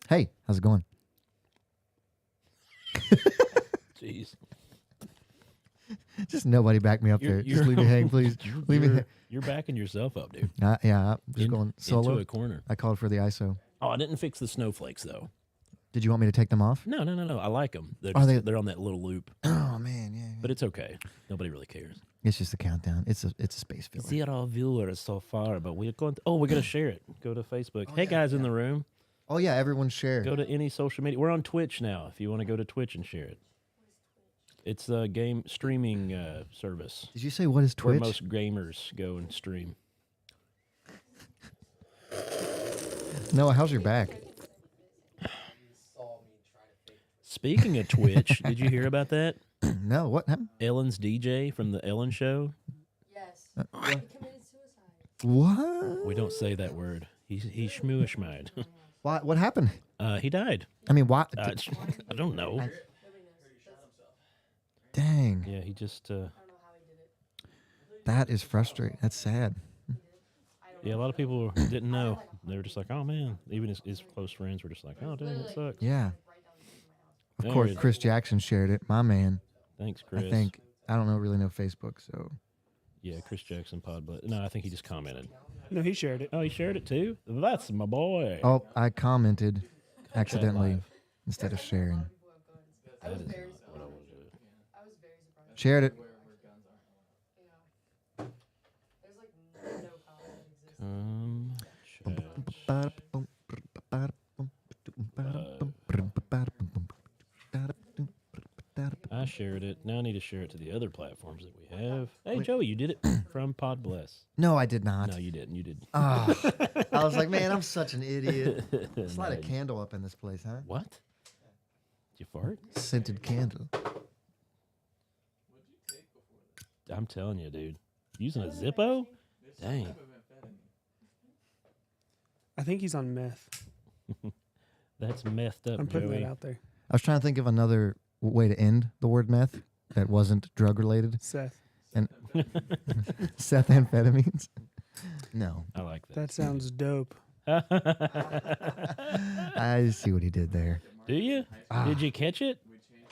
Hey, how's it going? Jeez. Just nobody back me up there. Just leave me hang, please. Leave me. You're backing yourself up, dude. Yeah, I'm just going solo. Into a corner. I called for the ISO. Oh, I didn't fix the snowflakes though. Did you want me to take them off? No. I like them. Are They're on that little loop. Oh man, yeah. But it's okay. Nobody really cares. It's just a countdown. It's a space filler. 0 viewers so far, but we're going. We're gonna share it. Go to Facebook. Hey guys in the room. Oh yeah, everyone share. Go to any social media. We're on Twitch now. If you want to go to Twitch and share it. It's a game streaming service. Did you say what is Twitch? Where most gamers go and stream. Noah, how's your back? Speaking of Twitch, did you hear about that? No, what happened? Ellen's DJ from the Ellen Show. Yes. He committed suicide. What? We don't say that word. He schmooishmied. What happened? He died. I mean, why? I don't know. Nobody knows. Dang. Yeah, he just. I don't know how he did it. That is frustrating. That's sad. Yeah, a lot of people didn't know. They were just like, "Oh man." Even his close friends were just like, "Oh, dang, it sucks." Yeah. Of There course, it is. Chris Jackson shared it. My man. Thanks, Chris. I think. I don't really know Facebook, so. Yeah, Chris Jackson Podbless. No, I think he just commented. No, he shared it. Oh, he shared it too. That's my boy. Oh, I commented accidentally live. instead of sharing. That is not what I want to do. I was very surprised. Shared it. Yeah. There's like no college that exists. I shared it. Now I need to share it to the other platforms that we have. Hey, Joey, you did it from Podbless. No, I did not. No, you didn't. You did. Ah, I was like, man, I'm such an idiot. Let's light a No, candle up in this place, huh? What? Did you fart? Scented candle. I'm telling you, dude. Using a Zippo? Dang. I think he's on meth. That's methed up, I'm putting Joey. that out there. I was trying to think of another way to end the word meth that wasn't drug related. Seth. And Seth amphetamines. No. I like that. That sounds dope. I see what he did there. Do you? Ah. Did you catch it?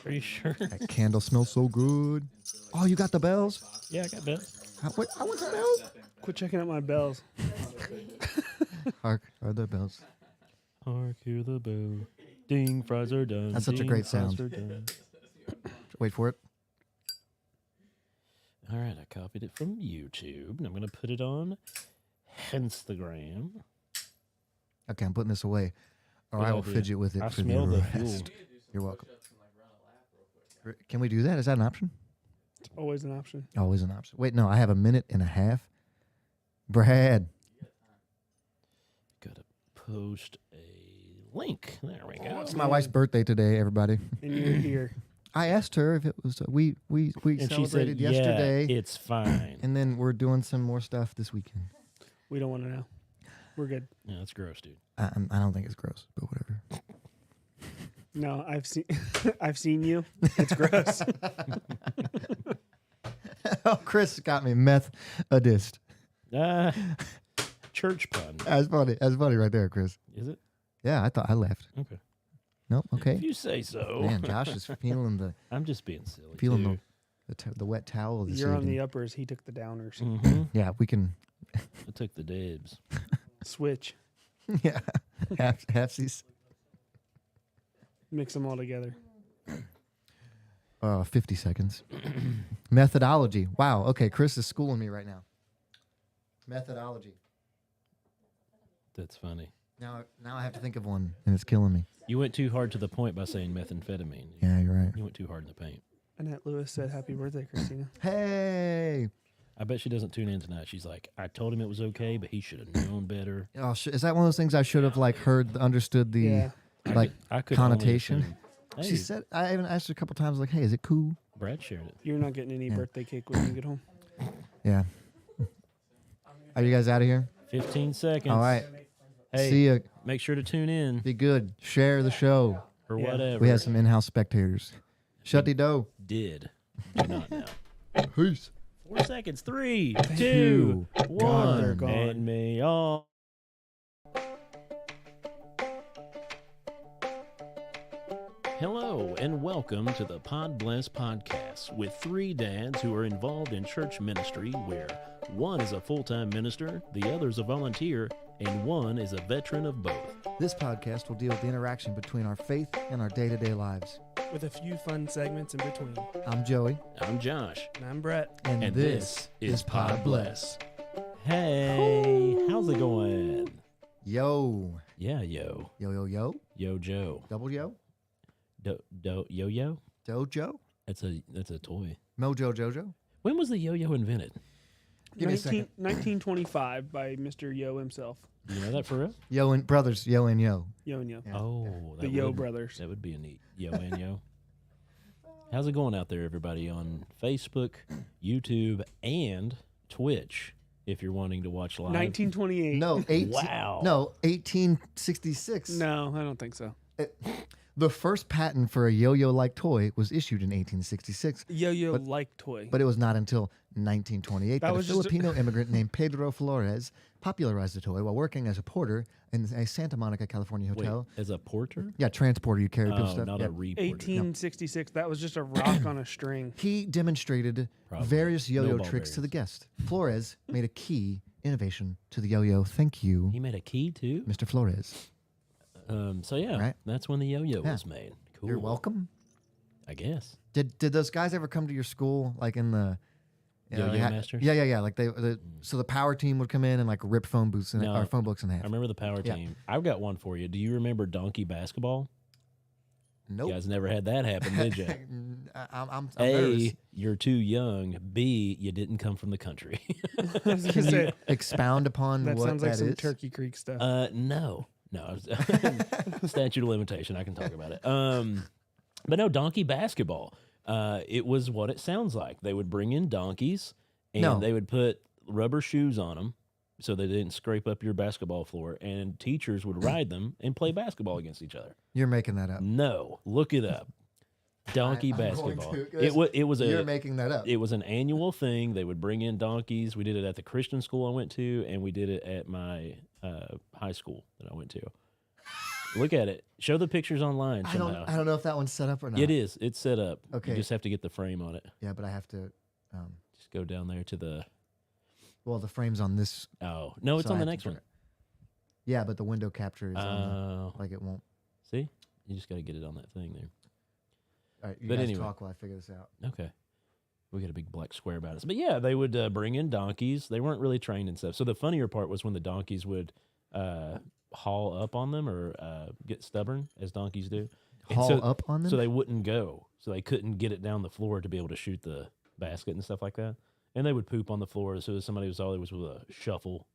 Are you sure? That candle smells so good. Oh, you got the bells? Yeah, I got that. I want the bells. Quit checking out my bells. Hark are the bells. Hark, hear the bell. Ding, fries are done. That's such a Ding, great fries sound. are done. Wait for it. All right, I copied it from YouTube, and I'm going to put it on Instagram. Okay, I'm putting this away, or Good I will idea. fidget with it I for smell the the rest. fuel. You're welcome. Can we do that? Is that an option? It's always an option. Always an option. Wait, no, I have a minute and a half. Brad. Got to post a link. There we go. It's my wife's birthday today, everybody. In your ear. I asked her if it was we And she celebrated said, yesterday, yeah, it's fine. and then we're doing some more stuff this weekend. We don't want to know. We're good. Yeah, that's gross, dude. I don't think it's gross, but whatever. No, I've seen I've seen you. It's gross. Oh, Chris got me meth a dist. Church pun. That's funny. That's funny right there, Chris. Is it? Yeah, I thought I left. Okay. Nope. If Okay. you say so. Man, Josh is feeling the I'm just being silly. feeling the wet towel this You're on the evening. uppers. He took the downers. Mm-hmm. Yeah, we can. I took the dibs. Switch. Yeah, halfsies. Mix them all together. 50 seconds. Methodology. Wow. Okay, Chris is schooling me right now. Methodology. That's funny. Now I have to think of one, and it's killing me. You went too hard to the point by saying methamphetamine. Yeah, you're right. You went too hard in the paint. Annette Lewis said, "Happy birthday, Christina." Hey. I bet she doesn't tune in tonight. She's like, I told him it was okay, but he should have known better. Oh, is that one of those things I should have understood the Yeah. like I could only connotation? assume. Hey, She said I even asked her a couple times like, "Hey, is it cool?" Brad shared it. You're not getting any Yeah. birthday cake when you get home. Yeah. Are you guys out of here? 15 seconds. All right. Hey, See ya. make sure to tune in Be good. Share the show. or Yeah. whatever. We have some in-house spectators. Shut the dough. Did. Do not now. Peace. 4 seconds. 3, Thank 2, you. 1. God, they're gone. And me all. Hello, and welcome to the Podbless podcast with three dads who are involved in church ministry where one is a full-time minister, the other is a volunteer, and one is a veteran of both. This podcast will deal with the interaction between our faith and our day-to-day lives. With a few fun segments in between. I'm Joey. I'm Josh, And I'm Brett. And, and this is Podbless. Hey, how's it going? Yo. Yeah, yo. Yo, yo, yo. Yo, Joe. Double yo. Yo-yo? Dojo. That's a toy. Mojo Jojo. When was the yo-yo invented? Give me a second. 1925 by Mr. Yo himself. Do you know that for real? Yo and brothers. Yo and yo. Yo and Yo. Yeah. Oh, The Yo brothers. That would be a neat yo and yo. How's it going out there, everybody, on Facebook, YouTube, and Twitch? If you're wanting to watch live. 1928. No, Wow. No, 1866. No, I don't think so. The first patent for a yo-yo-like toy was issued in 1866, Yo-yo like toy. but it was not until 1928 that a was just a- Filipino immigrant named Pedro Flores popularized the toy while working as a porter in a Santa Monica, California Wait, hotel. as a porter? Yeah, transporter. You carry people Oh, stuff. not Yeah. a reporter. 1866. That was just a rock on a string. He demonstrated Probably. various yo-yo No ball tricks to the bearings. guest. Flores made a key innovation to the yo-yo. Thank you, He made a key, too? Mr. Flores. So, yeah, Right. that's when the yo-yo Yeah. was made. Cool. You're welcome. I guess. Did those guys ever come to your school, like in the Yo-yo they had- masters? Yeah. Like so the power team would come in and like rip phone booths and No, or phone books in I half. remember the power Yeah. team. I've got one for you. Do you remember donkey basketball? Nope. You guys never had that happen, did you? I'm nervous. A, you're too young. B, you didn't come from the country. I was going to Can you say, expound upon that what sounds like that some is? Turkey Creek stuff. No. Statute of limitation. I can talk about it. But no, donkey basketball. It was what it sounds like. They would bring in donkeys and No. they would put rubber shoes on them so they didn't scrape up your basketball floor. And teachers would ride them and play basketball against each other. You're making that up. No, look it up. Donkey I'm going basketball. to. It was You're a making that up. it was an annual thing. They would bring in donkeys. We did it at the Christian school I went to, and we did it at my high school that I went to. Look at it. Show the pictures online I somehow. don't know if that one's set up or not. It is. It's set up. Okay. You just have to get the frame on it. Yeah, but I have to. Just go down there to the. Well, the frame's on this. Oh no, it's so on I the have to next one. turn it. Yeah, but the window capture is on Oh, the, like it won't. see, you just got to get it on that thing there. All right, you But guys anyway. talk while I figure this out. Okay. We got a big black square about us. But yeah, they would bring in donkeys. They weren't really trained and stuff. So the funnier part was when the donkeys would haul up on them or get stubborn, as donkeys do. And Haul so, up on them. So they wouldn't go. So they couldn't get it down the floor to be able to shoot the basket and stuff like that. And they would poop on the floor. So somebody was always with a shuffle.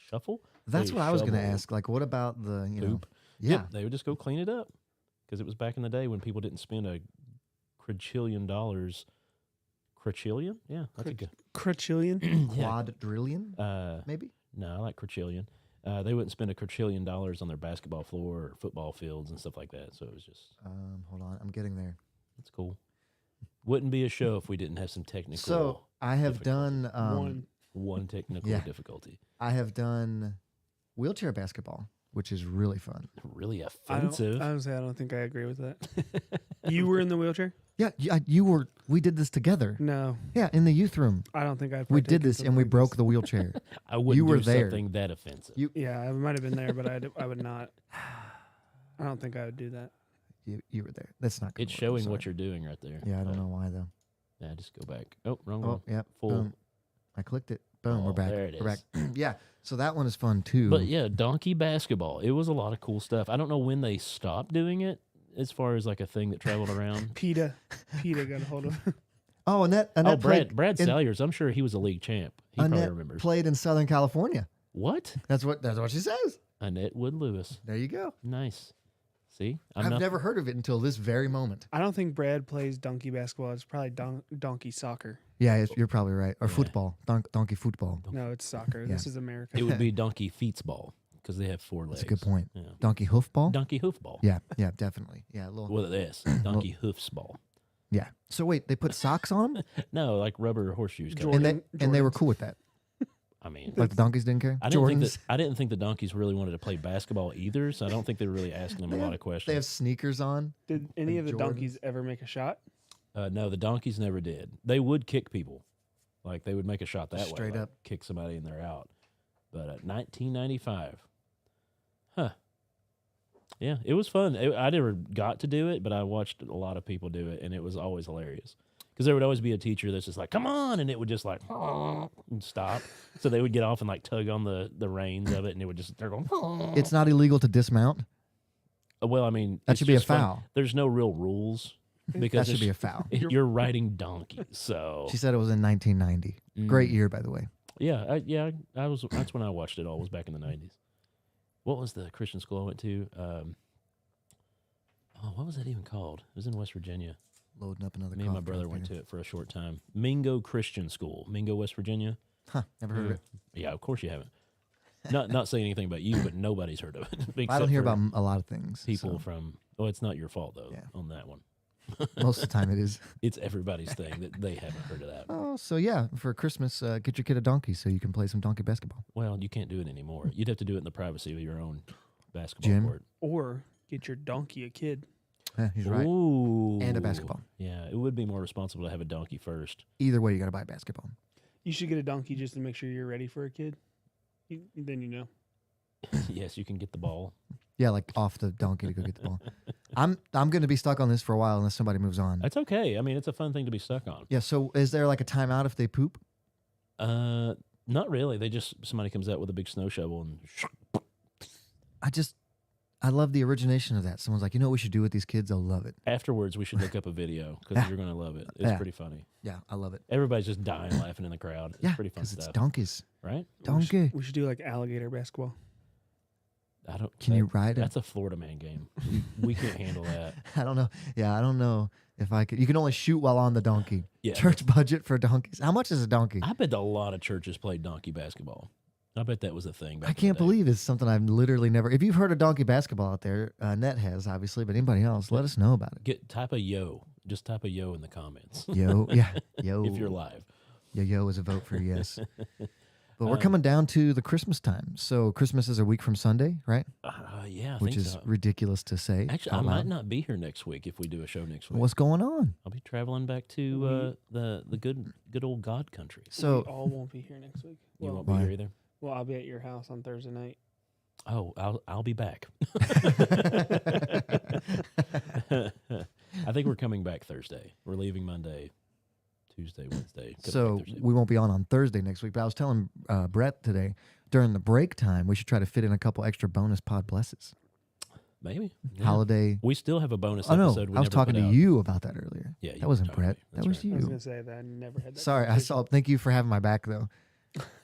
Shuffle? That's They what I was going to shovel ask. Like, what about the Poop. Yeah. Yep, they would just go clean it up. Because it was back in the day when people didn't spend a quadrillion dollars. Quadrillion? Yeah, that's a good. Crachillion. Yeah. Quadrillion, maybe. No, I like quadrillion. They wouldn't spend a quadrillion dollars on their basketball floor or football fields and stuff like that. So it was just, Hold on, I'm getting there. it's cool. Wouldn't be a show if we didn't have some technical. So I have difficulty. done One technical Yeah. difficulty. I have done wheelchair basketball, which is really fun. Really I offensive. don't think I agree with that. You were in the wheelchair? Yeah, you were. We did this together. No, Yeah, in the youth room. I don't think I. We did this and we broke the wheelchair. I wouldn't you were do there. something that offensive. Yeah, I might have been there, but I would not. I don't think I would do that. You were there. That's not. Gonna It's work, showing I'm what sorry. you're doing right there. Yeah, I don't know why though. Yeah, just go back. Oh, wrong Oh, one. yeah. Full. Boom. I clicked it. Boom. Oh, we're back. there it We're is. back. Yeah. So that one is fun too. But yeah, donkey basketball. It was a lot of cool stuff. I don't know when they stopped doing it as far as like a thing that traveled around. PETA got a hold of. Oh, Annette played. Brad in- Salyers. I'm sure he was a league champ. He probably Annette remembers. played in Southern California. What? That's what she says. Annette Wood Lewis. There you go. Nice. See, I've never heard of it until this very moment. I don't think Brad plays donkey basketball. It's probably donkey soccer. Yeah, you're probably right. Or Yeah. football, donkey football. No, it's soccer. Yeah. This is America. It would be donkey feetsball because they have 4 legs. That's a good point. Yeah. Donkey hoofball. Donkey hoofball. Yeah, definitely. Yeah, a little. With an S. Donkey hoofsball. Yeah. So wait, they put socks on them, No, like rubber horseshoes. kind of- Jordan- and they were Jordans. cool with that. I mean, Like the donkeys didn't care. I didn't Jordans. think the donkeys really wanted to play basketball either. So I don't think they were really asking them a lot of questions. They have sneakers on. Did any Like of the Jordans? donkeys ever make a shot? No, the donkeys never did. They would kick people, like they would make a shot that way, Straight like up. kick somebody and they're out. But 1995, huh? Yeah, it was fun. I never got to do it, but I watched a lot of people do it, and it was always hilarious. Because there would always be a teacher that's just like, "Come on," and it would just like and stop. So they would get off and like tug on the reins of it, and it would just they're going. It's not illegal to dismount. Well, I mean, That it's should be a just fun. foul. There's no real rules because That should be a it's- foul. you're riding donkeys, so She said it was in 1990. Great year, by the way. Yeah, I was. That's when I watched it all. Was back in the 90s. What was the Christian school I went to? What was that even called? It was in West Virginia. Loading up another. Me and my brother went to it for a short time. Mingo Christian School, Mingo, West Virginia. Huh? Never heard of it. Yeah, of course you haven't. Not saying anything about you, but nobody's heard of it. I except don't hear for about a lot of things. people so from. Oh, it's not your fault though. Yeah. On that one, most of the time it is. it's everybody's thing that they haven't heard of that. Oh, so yeah, for Christmas, get your kid a donkey so you can play some donkey basketball. Well, you can't do it anymore. You'd have to do it in the privacy of your own basketball Gym? court. Or get your donkey a kid? Yeah, he's right. Ooh. And a basketball. Yeah, it would be more responsible to have a donkey first. Either way, you got to buy a basketball. You should get a donkey just to make sure you're ready for a kid. Then you know. Yes, you can get the ball. Yeah, like off the donkey to go get the ball. I'm going to be stuck on this for a while unless somebody moves on. That's okay. I mean, it's a fun thing to be stuck on. Yeah. So is there like a timeout if they poop? Not really. Somebody comes out with a big snow shovel and I love the origination of that. Someone's like, you know what we should do with these kids? They'll love it. afterwards we should look up a video because you're gonna love it. It's Yeah. pretty funny. Yeah, I love it. Everybody's just dying laughing in the crowd. It's Yeah, pretty fun because it's stuff, donkeys. right? Donkey. We should do like alligator basketball. I don't. Can you ride it? That's a Florida man game. We can't handle that. I don't know. Yeah, I don't know if I could. You can only shoot while on the donkey. Yeah. Church budget for donkeys. How much is a donkey? I bet a lot of churches played donkey basketball. I bet that was a thing. Back I in the can't day. believe it's something I've literally never. If you've heard of donkey basketball out there, Net has obviously, but anybody else, let us know about it. Type a yo. Just type a yo in the comments Yo, yeah, yo. if you're live. Yo is a vote for yes. But we're coming down to the Christmas time. So Christmas is a week from Sunday, right? Yeah, I Which think is so. ridiculous to say. Actually, I out might loud. not be here next week if we do a show next week. What's going on? I'll be traveling back to the good old God country. We So all won't be here next week. You Well, won't be why? here either. well, I'll be at your house on Thursday night. Oh, I'll be back. I think we're coming back Thursday. We're leaving Monday, Tuesday, Wednesday. Coming so back Thursday. we won't be on Thursday next week. But I was telling Brett today during the break time we should try to fit in a couple extra bonus pod blesses. Maybe yeah. Holiday. We still have a bonus Oh no, episode. We I was never talking put to out. you about that earlier. Yeah, you that wasn't were talking Brett. to me. That That's was right. I was you. gonna say that I never had that. Sorry, I conversation. saw. Thank you for having my back though.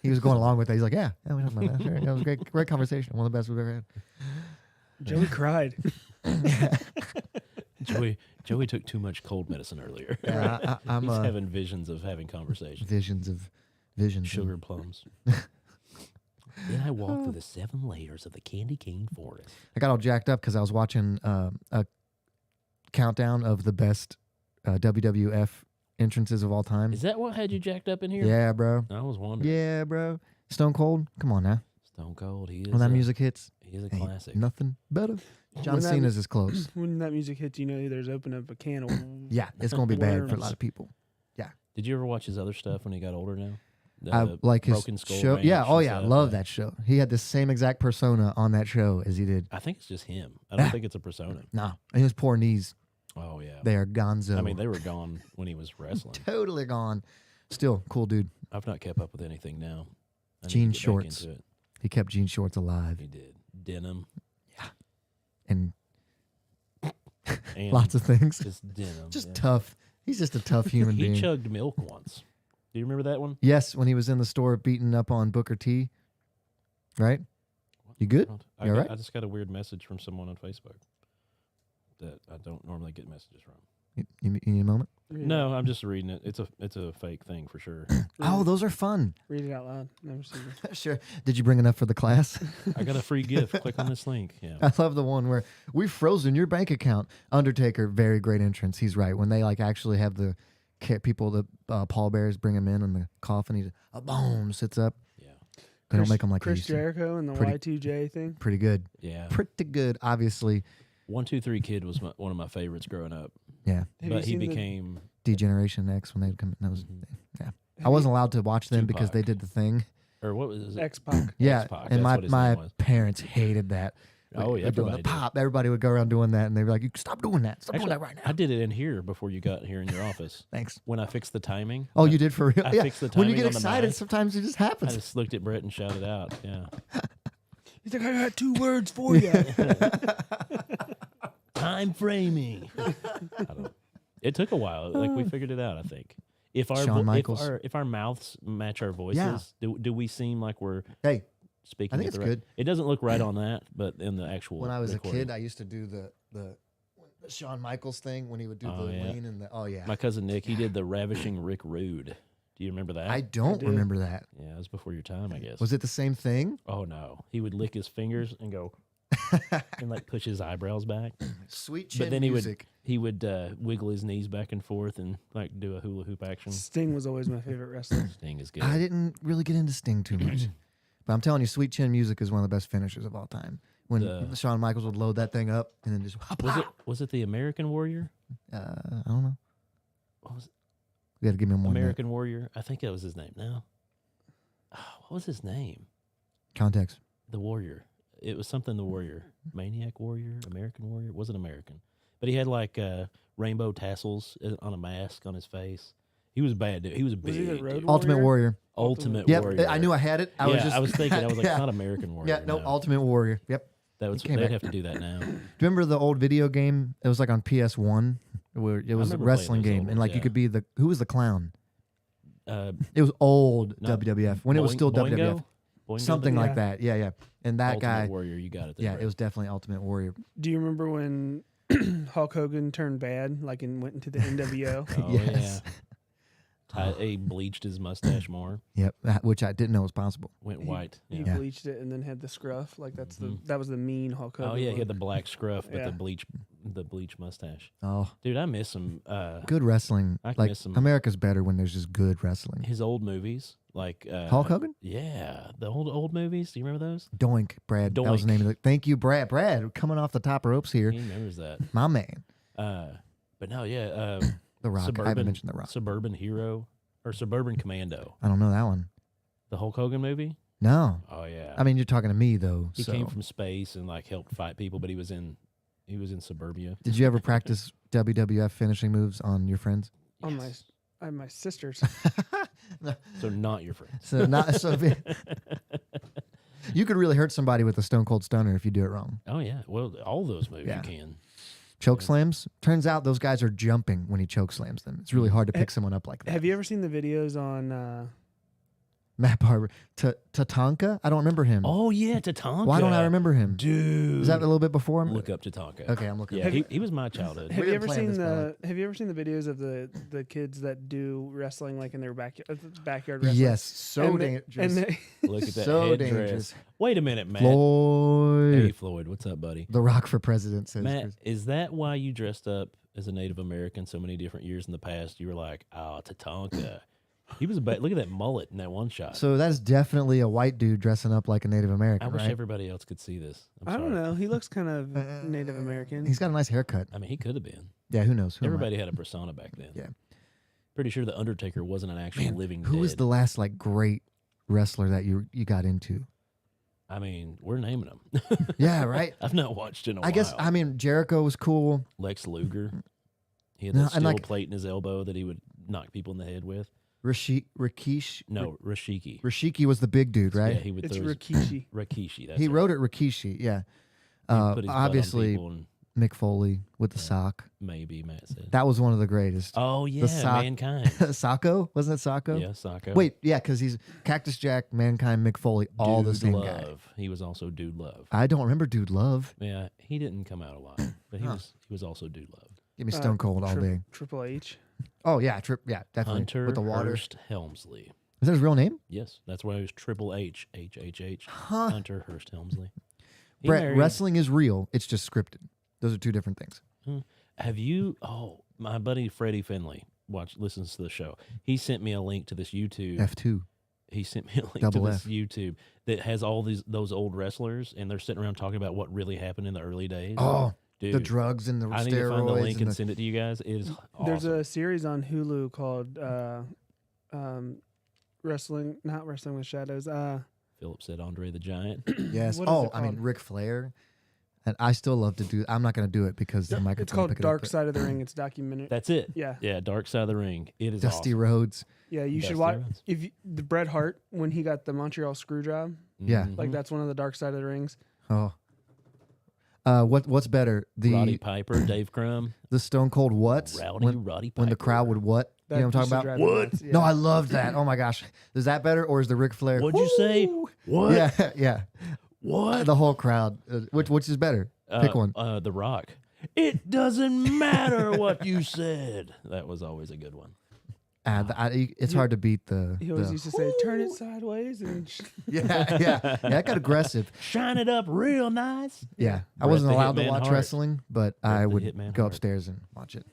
He was going along with that. He's like, yeah, we talked about that. Sure. That was a great conversation. One of the best we've ever had. Joey cried. Joey took too much cold medicine earlier. Yeah, I'm He's having visions of having conversations. visions. Sugar plums. Then I walked through the 7 layers of the candy cane forest. I got all jacked up because I was watching a countdown of the best WWF entrances of all time. Is that what had you jacked up in here? Yeah, bro. I was wondering. Yeah, bro. Stone Cold. Come on now. Stone Cold. He is When that music hits, He is a ain't classic. nothing better. John When that- Cena's is close. When that music hits, you know there's open up a can of. Yeah, it's gonna be bad for a lot Worms. of people. Did you ever watch his other stuff when he got older now? I like his Broken Skull show. Ranch Yeah, oh and yeah, I stuff, love that show. He had the same exact persona on that show as he did. I think it's just him. I don't think it's a persona. No, and his poor knees, Oh, yeah. they are gonzo. I mean, they were gone when he was wrestling. totally gone. Still, cool dude. I've not kept up with anything now. I need to Jean get back shorts. into it. He kept jean shorts alive He did. Denim. and And lots of things. just denim. Just yeah. tough. He's just a tough human He being. chugged milk once. Do you remember that one? Yes, when he was in the store beating up on Booker T. Right? You good? I You all right? I just got a weird message from someone on Facebook that I don't normally get messages from. You need a moment? No, I'm just reading it. It's a fake thing for sure. Oh, those are fun. Read it out loud. Never seen it. Sure. Did you bring enough for the class? I got a free gift. Click on this link. Yeah. I love the one where we've frozen your bank account. Undertaker, very great entrance. He's right. When they like actually have the people, the pallbearers bring him in the coffin, he boom, sits up. Yeah. They don't make them like they Chris used to. Jericho and the Pretty- Y2J thing. Pretty good. Yeah. Pretty good, obviously. 123 Kid was one of my favorites growing up, Yeah. Have but he you seen became D-Generation X when they would come. That was Mhm. I wasn't allowed to watch them because Tupac. they did the thing. or what was it? X-Pac. Yeah, X-Pac, and that's my what his name was. parents hated that. Oh, yeah, They're doing the everybody did. pop. Everybody would go around doing that, and they'd be like, "You stop doing that! Stop doing that right now!" I did it in here before you got here in your office. Thanks. When I fixed the timing. Oh, you did for real? I Yeah. fixed the When you timing get on the excited, mic. sometimes it just I happens. just looked at Brett and shouted out. Yeah. He's like, I got 2 words for you. Time framing. It took a while. Like we figured it out, I think. If our Shawn Michaels. if our mouths match our voices, do we seem like we're Hey, speaking? I think at it's the right- good. It doesn't look right on that, but in the actual when I was recording. a kid, I used to do the Shawn Michaels thing when he would do Oh, the yeah. lean and the yeah. My cousin Nick, he did the Ravishing Rick Rude. Do you remember that? I don't did. remember that. Yeah, it was before your time, I guess. Was it the same thing? Oh no, he would lick his fingers and go and like push his eyebrows back. Sweet chin But then music. He would wiggle his knees back and forth and like do a hula hoop action. Sting was always my favorite wrestler. Sting is good. I didn't really get into Sting too much, but I'm telling you, Sweet Chin music is one of the best finishers of all time. When The- Shawn Michaels would load that thing up and then just Was it the American Warrior? I don't know. What was it? You got to give me more American Warrior? I think that was his name. No. Oh, what was his name? context. The Warrior. It was something the Warrior. Maniac Warrior? American Warrior? It wasn't American. But he had like rainbow tassels on a mask on his face. He was bad, dude. He was a Was big he the Road dude. Ultimate Warrior. Ultimate Yep, Warrior. I knew I had it. I was thinking. I was like, yeah. it's not American Warrior. Yeah, no, Ultimate Warrior. Yep. That was, came they'd back. have to do that now. Do you remember the old video game? It was like on PS1 where it was a remember wrestling playing those game, old and ones, like you yeah. could be who was the clown? Uh, It was old No, WWF when it was still WWF, Boingo? Boingo something the- like Yeah. that. Yeah, yeah. And that Ultimate guy, Warrior, you got it. There, yeah, Brett. it was definitely Ultimate Warrior. Do you remember when Hulk Hogan turned bad, like and went into the NWO? Oh, Yes. yeah. He bleached his mustache more. Yep, which I didn't know was possible. Went He- white. He Yeah. bleached it and then had the scruff. Like that Mhm. was the mean Hulk Hogan. Oh yeah, he look. had the black scruff, but Yeah. the bleach mustache. Oh, Dude, I miss him. good wrestling. I can Like miss him. America's better when there's just good wrestling. His old movies, like Hulk Hogan, Yeah, the old movies. Do you remember those? Doink, Brad. That was the Doink. name of it. Thank you, Brad. Brad, coming off the top ropes here, He remembers that. my man. But no, yeah. The Rock. I haven't Suburban mentioned the Rock. Suburban Hero or Suburban Commando. I don't know that one. The Hulk Hogan movie. No, Oh yeah. I mean you're talking to me though. he so. came from space and like helped fight people, but he was in suburbia. Did you ever practice WWF finishing moves on your friends? on Yes. my sisters. So not your friends. So not so. You could really hurt somebody with a Stone Cold Stunner if you do it wrong. Oh yeah. Well, all those movies Yeah. you can. Choke slams. Turns out those guys are jumping when he choke slams them. It's really hard to pick someone up like that. Have you ever seen the videos on? Matt Barber, Tatanka. I don't remember him. Oh yeah, Tatanka. Why don't I remember him? Dude. Is that a little bit before him? Look up Tatanka. Okay, I'm looking. Yeah, up. he was my childhood. Have We you didn't ever plan seen this, the Have you ever seen the videos of the kids that do wrestling like in their backyard wrestling? Yes, so And they- dangerous. And they, Look at that So headdress. dangerous. Wait a minute, Matt. Floyd. Hey Floyd, what's up, buddy? The Rock for president says. Matt, Chris. is that why you dressed up as a Native American so many different years in the past? You were like, oh, Tatanka. He was look at that mullet in that one shot. So that's definitely a white dude dressing up like a Native American, I wish right? everybody else could see this. I don't know. He looks kind of Native American. He's got a nice haircut. I mean, he could have been. Yeah, who knows? Who am I? Everybody had a persona back then. Yeah. Pretty sure the Undertaker wasn't an actual Man, living who dead. was the last like great wrestler that you got into? I mean, we're naming them. Yeah, right. I've not watched in a while. I guess I mean Jericho was cool. Lex Luger. He had No, that and, steel like- plate in his elbow that he would knock people in the head with. Rikishi. No, Rashiki. Rashiki was the big dude, right? Yeah, he would It's throw his Rikishi. Rikishi. That's He right. wrote it Rikishi. Yeah. He'd put his butt on Obviously people and Mick Foley with the Yeah. sock. maybe Matt said. That was one of the greatest. Oh yeah, sock- Mankind. Sacco, wasn't it Sacco? Yeah, Sacco. Wait, yeah, because he's Cactus Jack, Mankind, Mick Foley, all the Dude same Love. guy. He was also Dude Love. I don't remember Dude Love. Yeah, he didn't come out a lot, but he Huh. was also Dude Love. Give me Stone Cold all day. Triple H. Oh yeah, yeah, definitely Hunter with the water. Hurst Helmsley. Is that his real name? Yes, that's why he was Triple H. Huh. Hunter Hurst Helmsley. He Brett, married- wrestling is real. It's just scripted. Those are two different things. Have you? Oh, my buddy Freddie Finley listens to the show. He sent me a link to this YouTube. F2. He sent me a link Double to this F. YouTube that has all those old wrestlers, and they're sitting around talking about what really happened in the early days. Oh, dude, the drugs and the I steroids. need to find the link and the- send it to you guys. It is awesome. There's a series on Hulu called not Wrestling with Shadows. Philip said Andre the Giant. yes. What is Oh, it I mean called? Ric Flair. And I still love to do. I'm not going to do it because the microphone. It's called pick it up, Dark but Side of the Ring. It's documentary. That's it. Yeah, Yeah, Dark Side of the Ring. It is Dusty awesome. Rhodes. yeah. You should Dusty watch Rhodes. the Bret Hart when he got the Montreal screw job. Yeah. Mhm. Like that's one of the Dark Side of the Rings. Oh. What's better? Roddy Piper, Dave Crumb, The Stone Cold What's Rowdy when Roddy Piper. the crowd would what? That You know what I'm used to talking about? drive me What? nuts, yeah. No, I loved that. Oh my gosh, is that better or is the Ric Flair? What'd you say? Woo! What? Yeah, yeah. What? The whole crowd. Which is better? Pick one. The Rock. It doesn't matter what you said. That was always a good one. It's hard to beat the. He always the- used to say, "Turn it sideways," and yeah. That got aggressive. Shine it up real nice. Yeah, I Bret wasn't the allowed to Hitman watch Hart. wrestling, but Bret I the would Hitman go Hart. upstairs and watch it.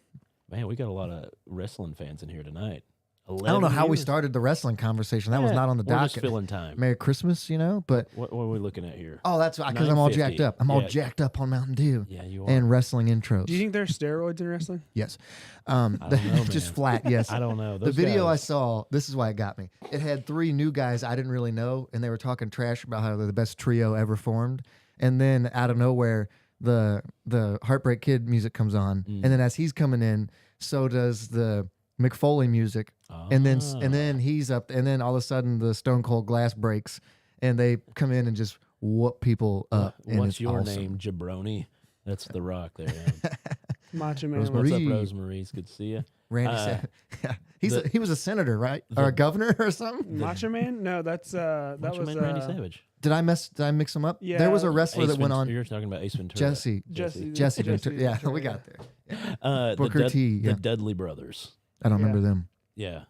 Man, we got a lot of wrestling fans in here tonight. I don't know how we years. started the wrestling conversation. That was Yeah, not on the we're just docket. filling time. Merry Christmas, but What are we looking at here? oh, that's because I'm all 9:50. jacked up. I'm all Yeah. jacked up on Mountain Dew Yeah, you are. and wrestling intros. do you think there's steroids in wrestling? Yes, I don't know, just man. flat. Yes, I don't know. The Those video I guys- saw, this is why it got me. It had 3 new guys I didn't really know, and they were talking trash about how they're the best trio ever formed. And then out of nowhere, the Heartbreak Kid music comes on, Mm. and then as he's coming in, so does the McFoley music, and then he's up, and then all of a sudden the Stone Cold glass breaks, and they come in and just whoop people up. and What's it's your awesome. name, Jabroni? That's the Rock there. Yeah. Macho Man. Rosemary. What's up, Marie. Rosemary? It's good to see you. Randy said, yeah, he was a senator, right, or a governor or something. Macho Man? No, that's that Macho was Man Randy Savage. Did I mix them up? Yeah. There was a wrestler Ace that went Ventura- on. You're talking about Ace Ventura. Jesse Jesse Ventura. Yeah, Ventura, we yeah. got there. Booker the T, yeah. The Dudley brothers. I don't Yeah. remember them. Yeah,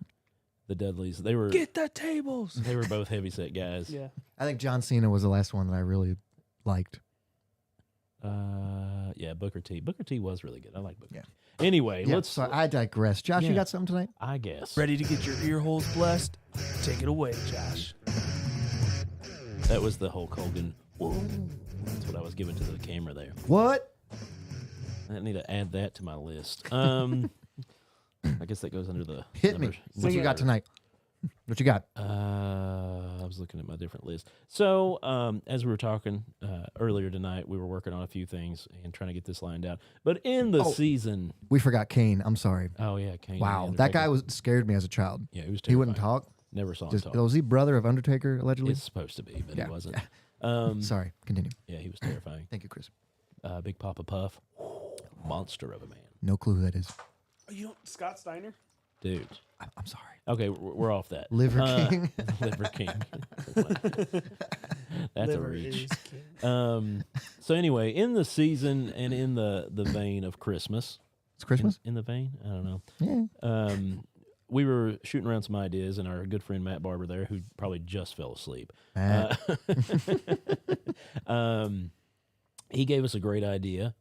the Dudleys. They were Get the tables. they were both heavyset guys. Yeah. I think John Cena was the last one that I really liked. Yeah, Booker T. Booker T was really good. I like Booker Yeah. T. Anyway, Yeah, let's. so I digress. Josh, Yeah. you got something tonight? I guess Ready to get your ear holes blessed? Take it away, Josh. that was the Hulk Hogan. Whoa. That's what I was giving to the camera there. What? I need to add that to my list. I guess that goes under the Hit me. numbers. What you got tonight? What you got? I was looking at my different list. So, as we were talking earlier tonight, we were working on a few things and trying to get this lined out. But in the season, We forgot Kane. I'm sorry. oh yeah, Kane. Wow, the that guy Undertaker. scared me as a child. Yeah, he was. He wouldn't terrifying. talk. Never saw him Just talk. was he brother of Undertaker allegedly? It's supposed to be, but Yeah. he wasn't. Sorry. Continue. Yeah, he was terrifying. Thank you, Chris. Big Papa Puff, monster of a man, No clue who that is. Oh, you don't Scott Steiner? dude. I'm sorry. Okay, we're off that. Liver King. Liver King. That's Liver a reach. is king. So anyway, in the season and in the vein of Christmas, It's Christmas. in the vein, I don't know. Yeah. We were shooting around some ideas, and our good friend Matt Barber there, who probably just fell asleep, Matt. he gave us a great idea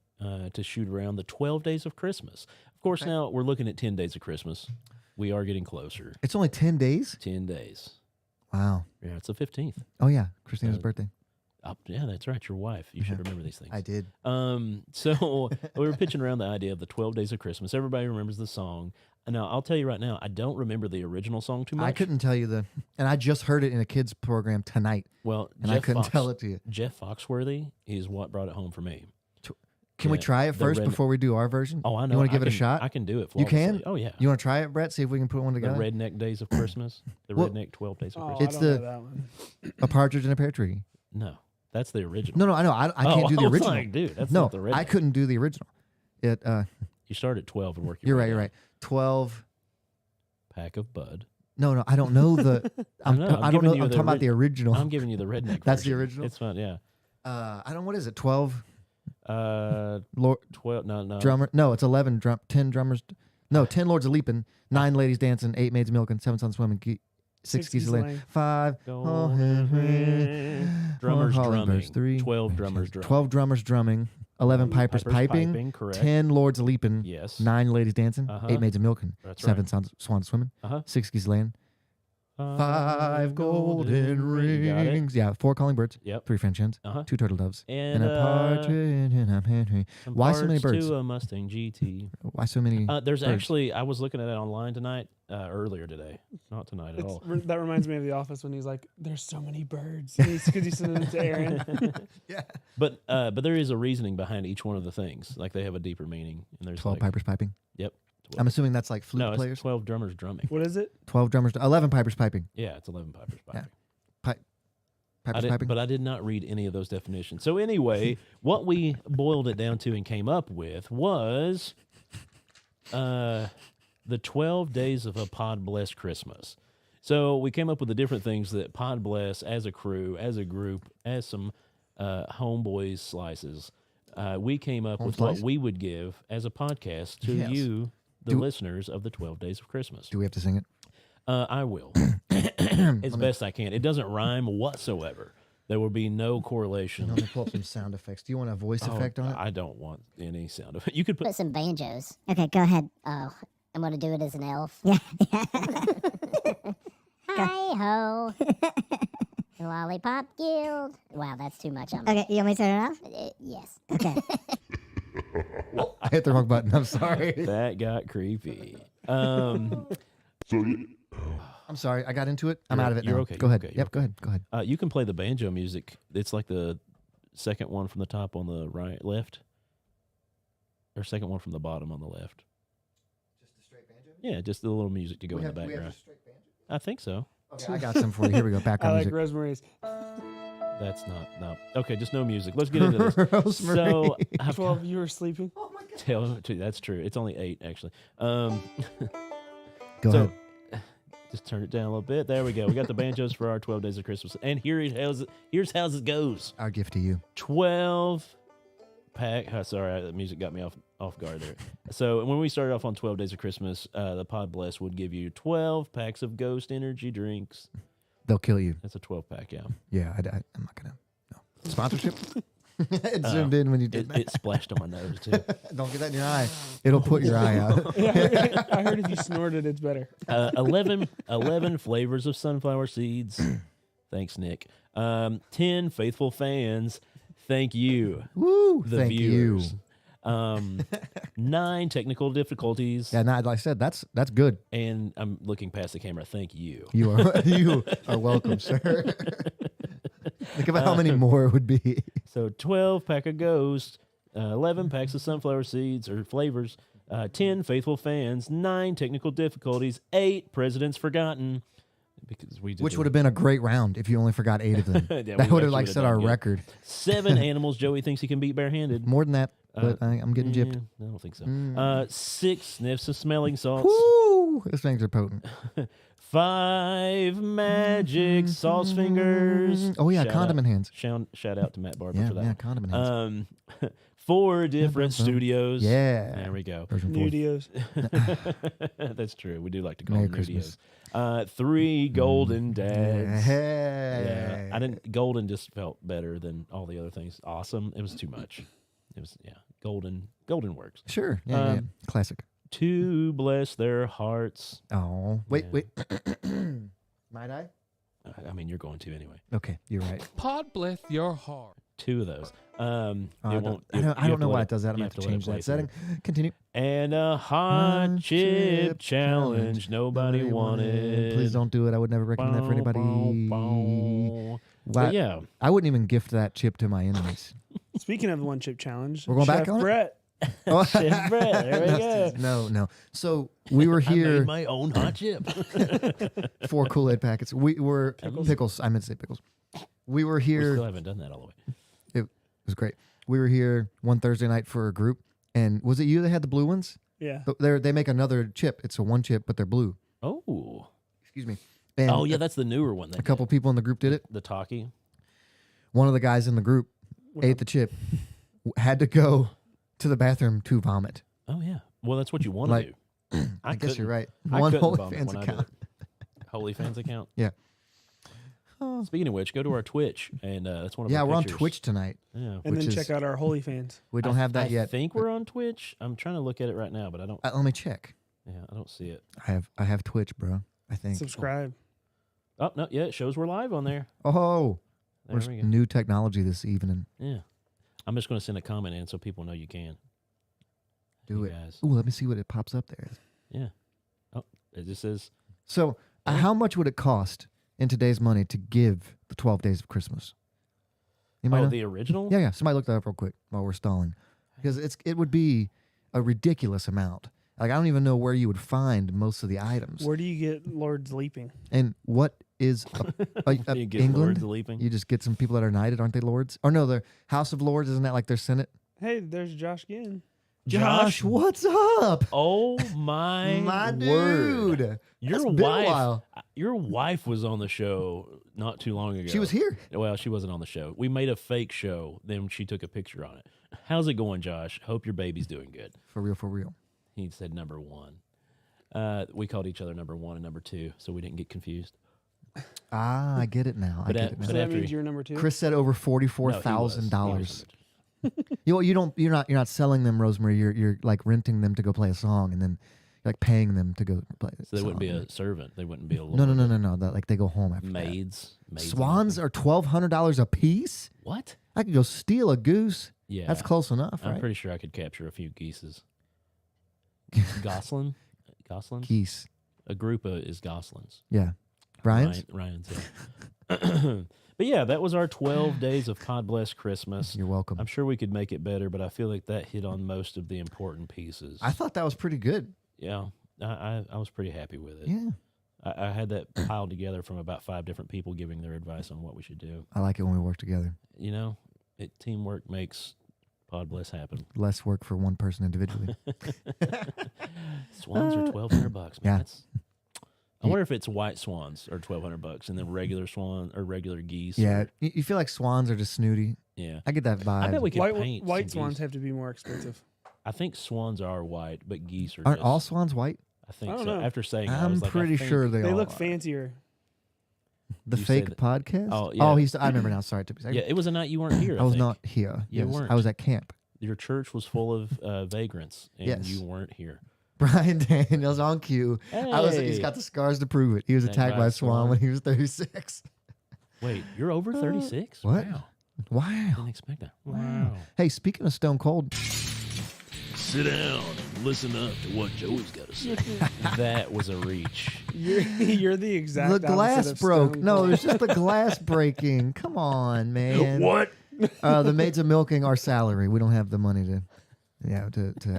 to shoot around the 12 days of Christmas. Of course, now we're looking at 10 days of Christmas. We are getting closer. It's only 10 days. 10 days. Wow. Yeah, it's the 15th. Oh yeah, Christina's birthday. Yeah, that's right. Your wife. You should remember these things. I did. So we were pitching around the idea of the 12 Days of Christmas. Everybody remembers the song. Now, I'll tell you right now, I don't remember the original song too much. I couldn't tell you and I just heard it in a kids program tonight, Well, and I couldn't tell it to you. Jeff Foxworthy is what brought it home for me. Can we Yeah, try it the first red- before we do our version? Oh, I know. You want to give it a can- shot? I can do it You flawlessly. can? Oh, yeah. You want to try it, Brett? See if we can put one The together. Redneck Days of Christmas. The Well- Redneck 12 Days of Oh, Christmas. It's I don't the- know that one. A partridge in a pear tree. No, that's the original. No, I know. I can't do the I was original. like, dude, that's No, not the Redneck. I couldn't do the original. It. You start at 12 and work your You're way right. You're down. right. 12. Pack of Bud. No, I don't know the. I'm I don't giving know. you I'm the talking about the original. I'm giving you the Redneck That's the version. original? It's fun, yeah. I don't. What is it? 12 Lord, 12, no. drummer. No, it's 11. 10 drummers. No, 10 lords of leaping. 9 ladies dancing. 8 maids milking. 7 sons swimming. 6 geese laying. laying. 5 Drummers Holland drumming. verse 3. 12 drummers drumming. 12 drummers drumming. 11 pipers piping. Correct. 10 lords leaping. Yes. 9 ladies dancing. Uh-huh. 8 maids milking. That's 7 right. swans swimming. Uh-huh. 6 geese laying. 5 golden You got it? rings. Yeah, 4 calling birds. Yep. 3 French hens. Uh-huh. 2 turtle doves. And a partridge in a pear tree. some Why so many parts birds? to a Mustang GT. Why so many? There's birds? actually, I was looking at it online tonight, earlier today. Not tonight at all. That reminds me of The Office when he's like, "There's so many birds," because he's sending it to Aaron. Yeah. But there is a reasoning behind each one of the things. Like they have a deeper meaning. And there's 12 like, pipers piping. Yep. 12. I'm assuming that's like flute No, players. it's 12 drummers drumming. What is it? 12 drummers. 11 pipers piping. Yeah, it's 11 pipers piping. Pipers piping. But I did not read any of those definitions. So anyway, what we boiled it down to and came up with was the 12 days of a Podbless Christmas. So we came up with the different things that Podbless, as a crew, as a group, as some homeboys slices, we came up with what we would give as a podcast to Yes. you, the listeners of the 12 Days of Christmas. Do we have to sing it? I will, as best I can. It doesn't rhyme whatsoever. There will be no correlation. Let me pull up some sound effects. Do you want a voice effect on it? I don't want any sound effect. You could put Put some banjos. Okay, go ahead. Oh, I'm gonna do it as an elf. Yeah. Hi ho. Lollipop Guild. Wow, that's too much. Okay, you want me to turn it off? Yes. Okay. I hit the wrong button. I'm sorry. that got creepy. I'm sorry. I got into it. I'm You're- out of it you're now. okay, Go you're ahead. okay, Yep, you're go ahead. You can play the banjo music. It's like the second one from the top on the right, left, or second one from the bottom on the left. Just a straight banjo? Yeah, just the little music to go in the background. straight banjo? I think so. Okay, I got some for you. Here we go. I Background like music. Rosemary's. That's no. Okay, just no music. Let's get into this. Rosemary. So I've 12 you were sleeping. that's true. It's only 8 actually. Go so ahead. just turn it down a little bit. There we go. We got the banjos for our 12 Days of Christmas. And here's how it goes. Our gift to you. 12 pack. Sorry, the music got me off guard there. So when we started off on 12 Days of Christmas, the Pod Bless would give you 12 packs of Ghost energy drinks. They'll kill you. That's a 12 pack, yeah. Yeah, I'm not going to. No. Sponsorship? It zoomed in when you did that. It splashed on my nose too. Don't get that in your eye. It'll put your eye out. Yeah, I heard if you snorted, it's better. 11 flavors of sunflower seeds. Thanks, Nick. 10 faithful fans. Thank you, Woo! the Thank viewers. you. 9 technical difficulties. Yeah, no, like I said, that's good. And I'm looking past the camera. Thank you. You are welcome, sir. Think about how many more it would be. So 12 pack of Ghost, 11 packs of sunflower seeds or flavors, 10 faithful fans, 9 technical difficulties, 8 presidents forgotten. Because we did Which would have been a great round if you only forgot 8 of them. Yeah, That we would have actually set done our good. record. 7 animals Joey thinks he can beat barehanded. More than that, but I'm getting gypped. I don't think so. 6 sniffs of smelling salts. Woo! Those things are potent. 5 magic sauce fingers. Oh yeah, Shout condiment hands. Shout out to Matt Barber Yeah, for that. yeah, condiment hands. 4 different studios. Yeah. There we go. Version 4. Nudios. That's true. We do like to call Merry them Christmas. nudios. 3 golden dads. Hey. Yeah, I didn't. Golden just felt better than all the other things. Awesome. It was too much. It was Golden. Golden works. Sure. Yeah. Classic. 2 bless their hearts. Oh, wait. Yeah. Might I? I mean, you're going to anyway. Okay, you're right. Pod bless your heart. 2 of those. It I won't. don't know why it does that. I'm going to have to change that setting. Continue. And a hot chip challenge nobody wanted. Please don't do it. I would never recommend that for anybody. Why? Why- Yeah. I wouldn't even gift that chip to my enemies. Speaking of the one chip challenge, We're going Chef back on it? Brett. Oh, Chef Brett, there we go. No. So we were I made here my own hot chip. 4 Kool-Aid packets. We were pickles. I meant to say pickles. We were We here. still haven't done that all the way. It was great. We were here one Thursday night for a group, and was it you that had the blue ones? Yeah. They make another chip. It's a 1 chip, but they're blue. Oh. Excuse me. And Oh yeah, that's the newer one. a couple people in the group did it. The talkie. One of the guys in the group ate the chip, had to go to the bathroom to vomit. Oh yeah. Well, that's what you want Like, to do. I guess you're couldn't- right. I One couldn't vomit OnlyFans when I did account. it. OnlyFans account. Yeah. Speaking of which, go to our Twitch, and that's one of Yeah, our we're on pictures. Twitch tonight. Yeah. And which then is- check out our Holy Fans. We don't have that I yet. think we're on Twitch. I'm trying to look at it right now, but I don't. Let me check. Yeah, I don't see it. I have Twitch, bro. I think. Subscribe. Oh, no, yeah, it shows we're live on there. Oh, There there's we go. new technology this evening. Yeah. I'm just going to send a comment in so people know you can. Do You it. guys. Ooh, let me see what it pops up there. Yeah. Oh, it just says, So, how much would it cost in today's money to give the 12 days of Christmas? Anybody know? the original? Yeah. Somebody look that up real quick while we're stalling, because it would be a ridiculous amount. Like I don't even know where you would find most of the items. Where do you get Lord's Leaping? And what is You get England? Lords leaping. You just get some people that are knighted, aren't they lords? Or no, the House of Lords, isn't that like their Senate? Hey, there's Josh Ginn. Josh, what's up? Oh my, My word. dude. Your It's been a wife, while. your wife was on the show not too long ago. She was here. Well, she wasn't on the show. We made a fake show. Then she took a picture on it. How's it going, Josh? Hope your baby's doing good. For real, for real. He said number one. We called each other number one and number two, so we didn't get confused. Ah, I get it now. I But get at- it but So now. that after means he- you're number 2? Chris said over No, he was. He $44,000. was You're not selling them, Rosemary. You're like renting them to go play a song, and then like paying them to go play. So they wouldn't be a servant. They wouldn't be a No. That, like they go home after that. Maids. Swans are $1,200 a piece. What? I could go steal a goose. Yeah. That's close enough, I'm right? pretty sure I could capture a few geeses. Goslin? Goslins? Geese. A group is goslins. Yeah. Brian's. Ryan's. Yeah. But yeah, that was our 12 days of Podbless Christmas. You're welcome. I'm sure we could make it better, but I feel like that hit on most of the important pieces. I thought that was pretty good. Yeah, I was pretty happy with it. Yeah. I had that piled together from about 5 different people giving their advice on what we should do. I like it when we work together. You know, teamwork makes Podbless happen. Less work for one person individually. Swans are $1,200, man. Yeah. I wonder if it's white swans are $1,200 and then regular swan or regular geese. Yeah. Or, You feel like swans are just snooty. yeah. I get that vibe. I bet we could White, paint white some swans geese. have to be more expensive. I think swans are white, but geese are Aren't just, all swans white? I think I don't so. know. After saying that, I I'm was like, I pretty think- sure they They all look are. fancier. The You fake said- podcast? Oh, Oh, yeah. I remember now. Sorry. Yeah, it was a night you weren't here. I was think. not here. You Yes, weren't. I was at camp. Your church was full of vagrants, and Yes. you weren't here. Brian Daniels on cue. He's Hey. got the scars to prove it. He was attacked by a swan when he was 36. Wait, you're over 36? what? Wow. Wow. Didn't expect that. Wow. Hey, speaking of Stone Cold, Sit down and listen up to what Joey's got to say. That was a reach. You're the exact the opposite glass of broke. Stone No, Cold. it was just the glass breaking. Come on, man. What? The maids of milking our salary. We don't have the money to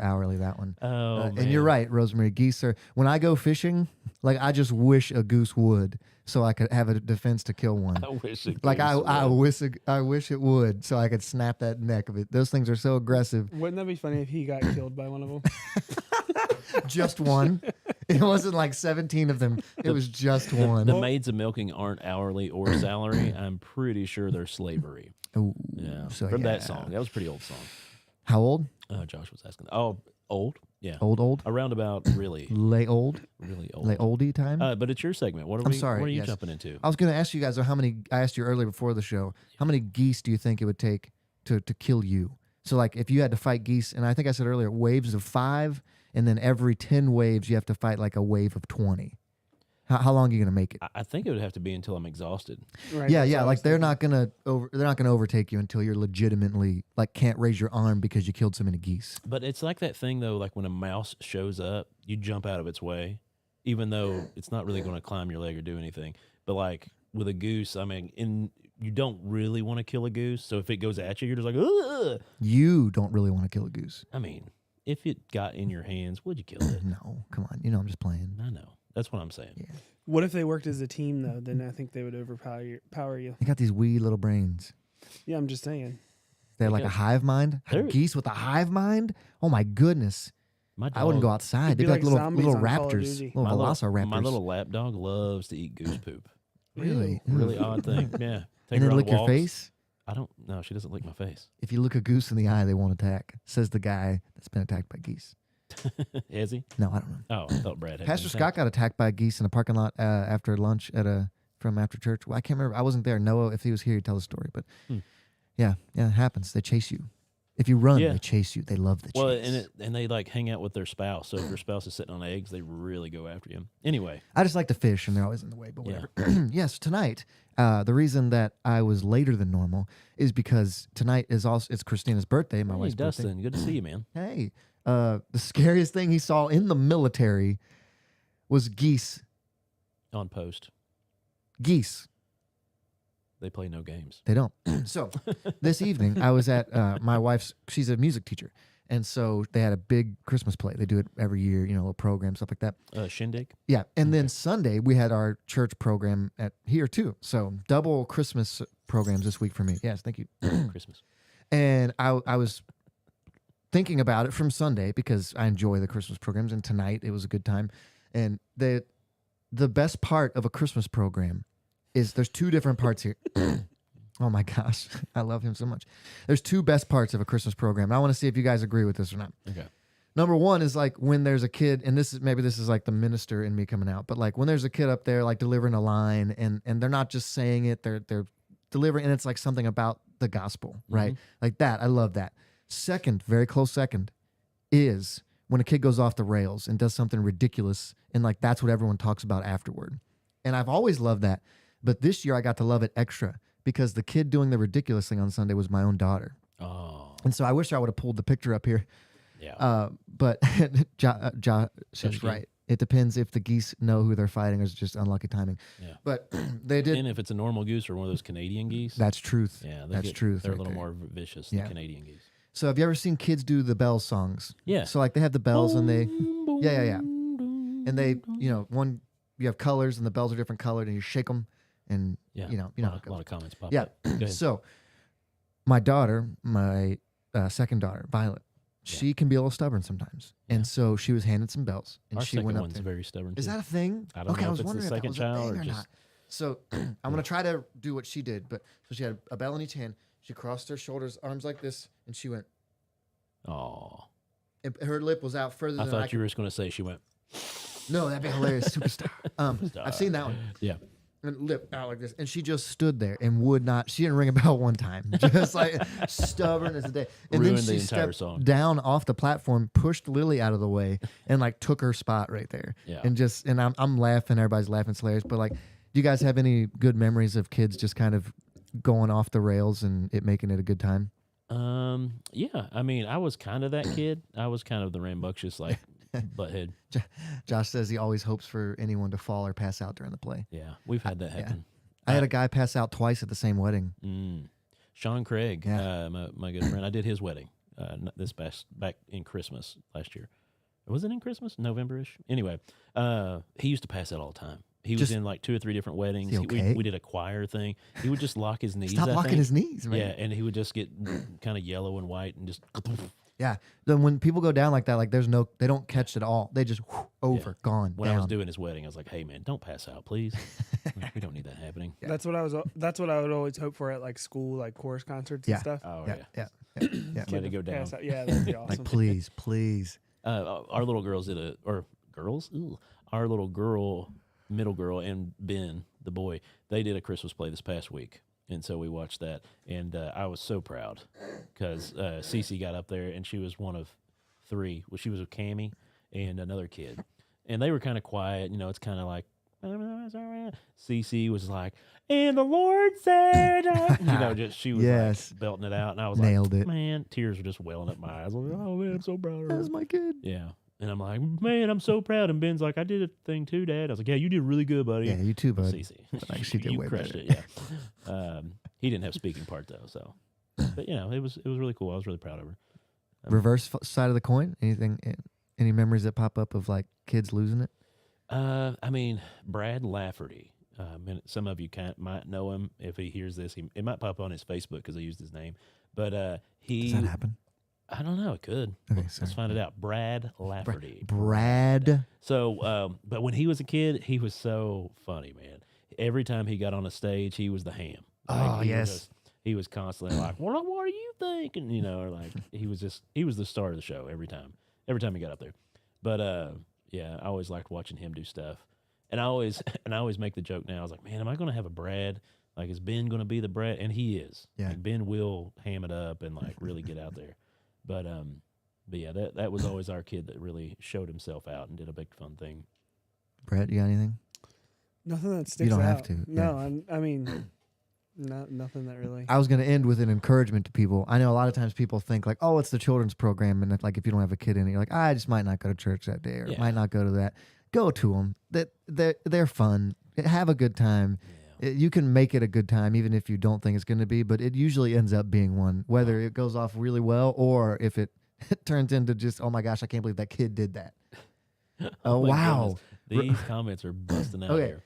hourly that one. Oh, man. And you're right, Rosemary. Geese are. When I go fishing, like I just wish a goose would, so I could have a defense to kill one. I wish it Like goose would. I wish it would, so I could snap that neck of it. Those things are so aggressive. Wouldn't that be funny if he got killed by one of them? Just one. It wasn't like 17 of them. It was just one. The maids of milking aren't hourly or salary. I'm pretty sure they're slavery. Ooh, Yeah. so From yeah. that song. That was a pretty old song. How old? Josh was asking. Oh, old? Yeah. Old. Around about really Lay old. really old. Lay oldie time. But it's your segment. What are I'm we? sorry, What are you yes. jumping into? I was going to ask you guys how many. I asked you earlier before the show. How many geese do you think it would take to kill you? So like, if you had to fight geese, and I think I said earlier, waves of 5, and then every 10 waves you have to fight like a wave of 20. How long are you going to make it? I think it would have to be until I'm exhausted. Right, Yeah, that's yeah. what I Like was they're thinking. not gonna overtake you until you're legitimately like can't raise your arm because you killed so many geese. But it's like that thing though, like when a mouse shows up, you jump out of its way, even though it's not really going to climb your leg or do anything. But like with a goose, I mean, you don't really want to kill a goose. So if it goes at you, you're just like, ugh. You don't really want to kill a goose. I mean, if it got in your hands, would you kill it? No, come on. You know I'm just playing. I know. That's what I'm saying. Yeah. What if they worked as a team though? Then I think they would power you. They got these wee little brains. Yeah, I'm just saying. They're like a Yeah. hive mind. They're- Geese with a hive mind. Oh my goodness. My dog, I wouldn't go outside. It'd be They'd be like like little zombies little on Call of raptors, Duty. little my velociraptors. my little lap dog loves to eat goose poop. Really? Really odd thing. Yeah. Take and her then on lick your walks. face. I don't know. She doesn't lick my face. If you look a goose in the eye, they won't attack. Says the guy that's been attacked by geese. Has he? No, I don't know. Oh, I thought Brad had Pastor been Scott got attacked by geese in a parking lot after lunch from after church. Well, I can't remember. I wasn't there. Noah, if he was here, he'd tell the story. But Hmm. yeah, it happens. They chase you. If you run, Yeah. they chase you. They love the Well, chase. and they like hang out with their spouse. So if your spouse is sitting on eggs, they really go after you. Anyway, I just like to fish, and they're always in the way. But Yeah. whatever. Yes, tonight. The reason that I was later than normal is because tonight is also it's Christina's birthday, my hey, wife's birthday. Dustin, good to see you, man. Hey, the scariest thing he saw in the military was geese. On post, Geese. they play no games. They don't. So this evening, I was at my wife's. She's a music teacher, and so they had a big Christmas play. They do it every year, you know, a little program, stuff like that. Shindig. Yeah, and then Sunday we had our church program at here too. So double Christmas programs this week for me. Yes, thank you. Christmas. And I was thinking about it from Sunday because I enjoy the Christmas programs, and tonight it was a good time. And the best part of a Christmas program is there's two different parts here. Oh my gosh, I love him so much. There's two best parts of a Christmas program. And I want to see if you guys agree with this or not. Okay. Number one is like when there's a kid, and this is like the minister in me coming out, but like when there's a kid up there like delivering a line, and they're not just saying it, they're delivering, and it's like something about the gospel, right? Like that. I love that. Second, very close second, is when a kid goes off the rails and does something ridiculous, and like that's what everyone talks about afterward. And I've always loved that. But this year I got to love it extra because the kid doing the ridiculous thing on Sunday was my own daughter. Oh. And so I wish I would have pulled the picture up here. Yeah. But Josh is again. right. It depends if the geese know who they're fighting or it's just unlucky timing. Yeah. But they did. And if it's a normal goose or one of those Canadian geese, That's truth. yeah, that's truth. They're right a little there. more vicious. Yeah. The Canadian geese. So have you ever seen kids do the bell songs? Yeah. So like they have the bells and they, yeah. And and they, you know, you have colors and the bells are different colored and you shake them and yeah, you know a how lot, it a lot goes. of comments pop Yeah. up. Go ahead. So my daughter, my second daughter, Violet, she can be a little stubborn sometimes. Yeah. And so she was handed some bells and Our she second went up one's there. very stubborn. Is too. that a thing? I don't Okay, know I if was it's the wondering if that second was a child thing or or just- not. So I'm gonna try to do what she did, but so she had a bell in each hand. She crossed her shoulders, arms like this, and she went. Oh, And her lip was out further I than thought you were just going to say she went. No, that'd be hilarious, superstar. I've seen that one. Yeah. And lip out like this, and she just stood there and would not. She didn't ring a bell one time, just like stubborn as a day. And Ruined then the she entire stepped song. down off the platform, pushed Lily out of the way, and like took her spot right there. Yeah. And I'm laughing. Everybody's laughing. It's hilarious. But like, do you guys have any good memories of kids just kind of going off the rails and it making it a good time? Yeah. I mean, I was kind of that kid. I was kind of the rambunctious, like butthead. Josh says he always hopes for anyone to fall or pass out during the play. Yeah, we've had that happen. I had a guy pass out twice at the same wedding. Sean Craig, Yeah. my good friend. I did his wedding back in Christmas last year. Was it in Christmas? November-ish? Anyway, he used to pass out all the time. He was Just- in like 2 or 3 different weddings. Is he okay? We did a choir thing. He would just lock his knees. Stop I locking think. his knees, man. Yeah, and he would just get kind of yellow and white and just. Yeah. Then when people go down like that, like they don't catch it all. They just over, gone, When down. I was doing his wedding, I was like, "Hey, man, don't pass out, please. We don't need that happening." Yeah. That's what I would always hope for at like school, like chorus concerts and Yeah. stuff. Oh yeah, yeah. yeah. Let it go down. Pass out. Yeah, that'd be awesome. Like, please, please. Our little girls did girls. Ooh. Our little girl, middle girl, and Ben, the boy, they did a Christmas play this past week, and so we watched that, and I was so proud because Cece got up there and she was one of 3. Well, she was with Cammie and another kid, and they were kind of quiet. You know, it's kind of like. Cece was like, and the Lord said, she was Yes. like belting it out, and I was Nailed like, it. man, tears were just welling up my eyes. I was like, oh man, I'm so proud of her. That was my kid. Yeah. And I'm like, man, I'm so proud. And Ben's like, I did a thing too, Dad. I was like, yeah, you did really good, buddy. Yeah, you too, bud. Cece. Like, she did you way crushed better. it, yeah. He didn't have speaking part though, so. But it was really cool. I was really proud of her. Reverse side of the coin. Anything? Any memories that pop up of like kids losing it? I mean, Brad Lafferty. Some of you might know him if he hears this. It might pop on his Facebook because I used his name. But he. Does that happen? I don't know. It could. Okay, Let's sorry. find it out. Brad Lafferty. Brad. So, but when he was a kid, he was so funny, man. Every time he got on a stage, he was the ham. Oh, he yes. Was he was constantly like, what do you think? And, or like, he was the star of the show every time he got up there. But, yeah, I always liked watching him do stuff. And I always make the joke now. I was like, man, am I going to have a Brad? Like, is Ben going to be the Brad? And he is. Yeah. Like, Ben will ham it up and like really get out there. But yeah, that was always our kid that really showed himself out and did a big fun thing. Brett, you got anything? Nothing that sticks out. don't have to, No, I mean, nothing that really. I was going to end with an encouragement to people. I know a lot of times people think like, oh, it's the children's program. And if you don't have a kid in it, you're like, I just might not go to church that day or might not go to that. Go to them. They're fun. Have a good time. Yeah. You can make it a good time even if you don't think it's going to be, but it usually ends up being one, whether it goes off really well or if it turns into just, oh my gosh, I can't believe that kid did that. Oh, my wow. goodness. These comments are busting out here.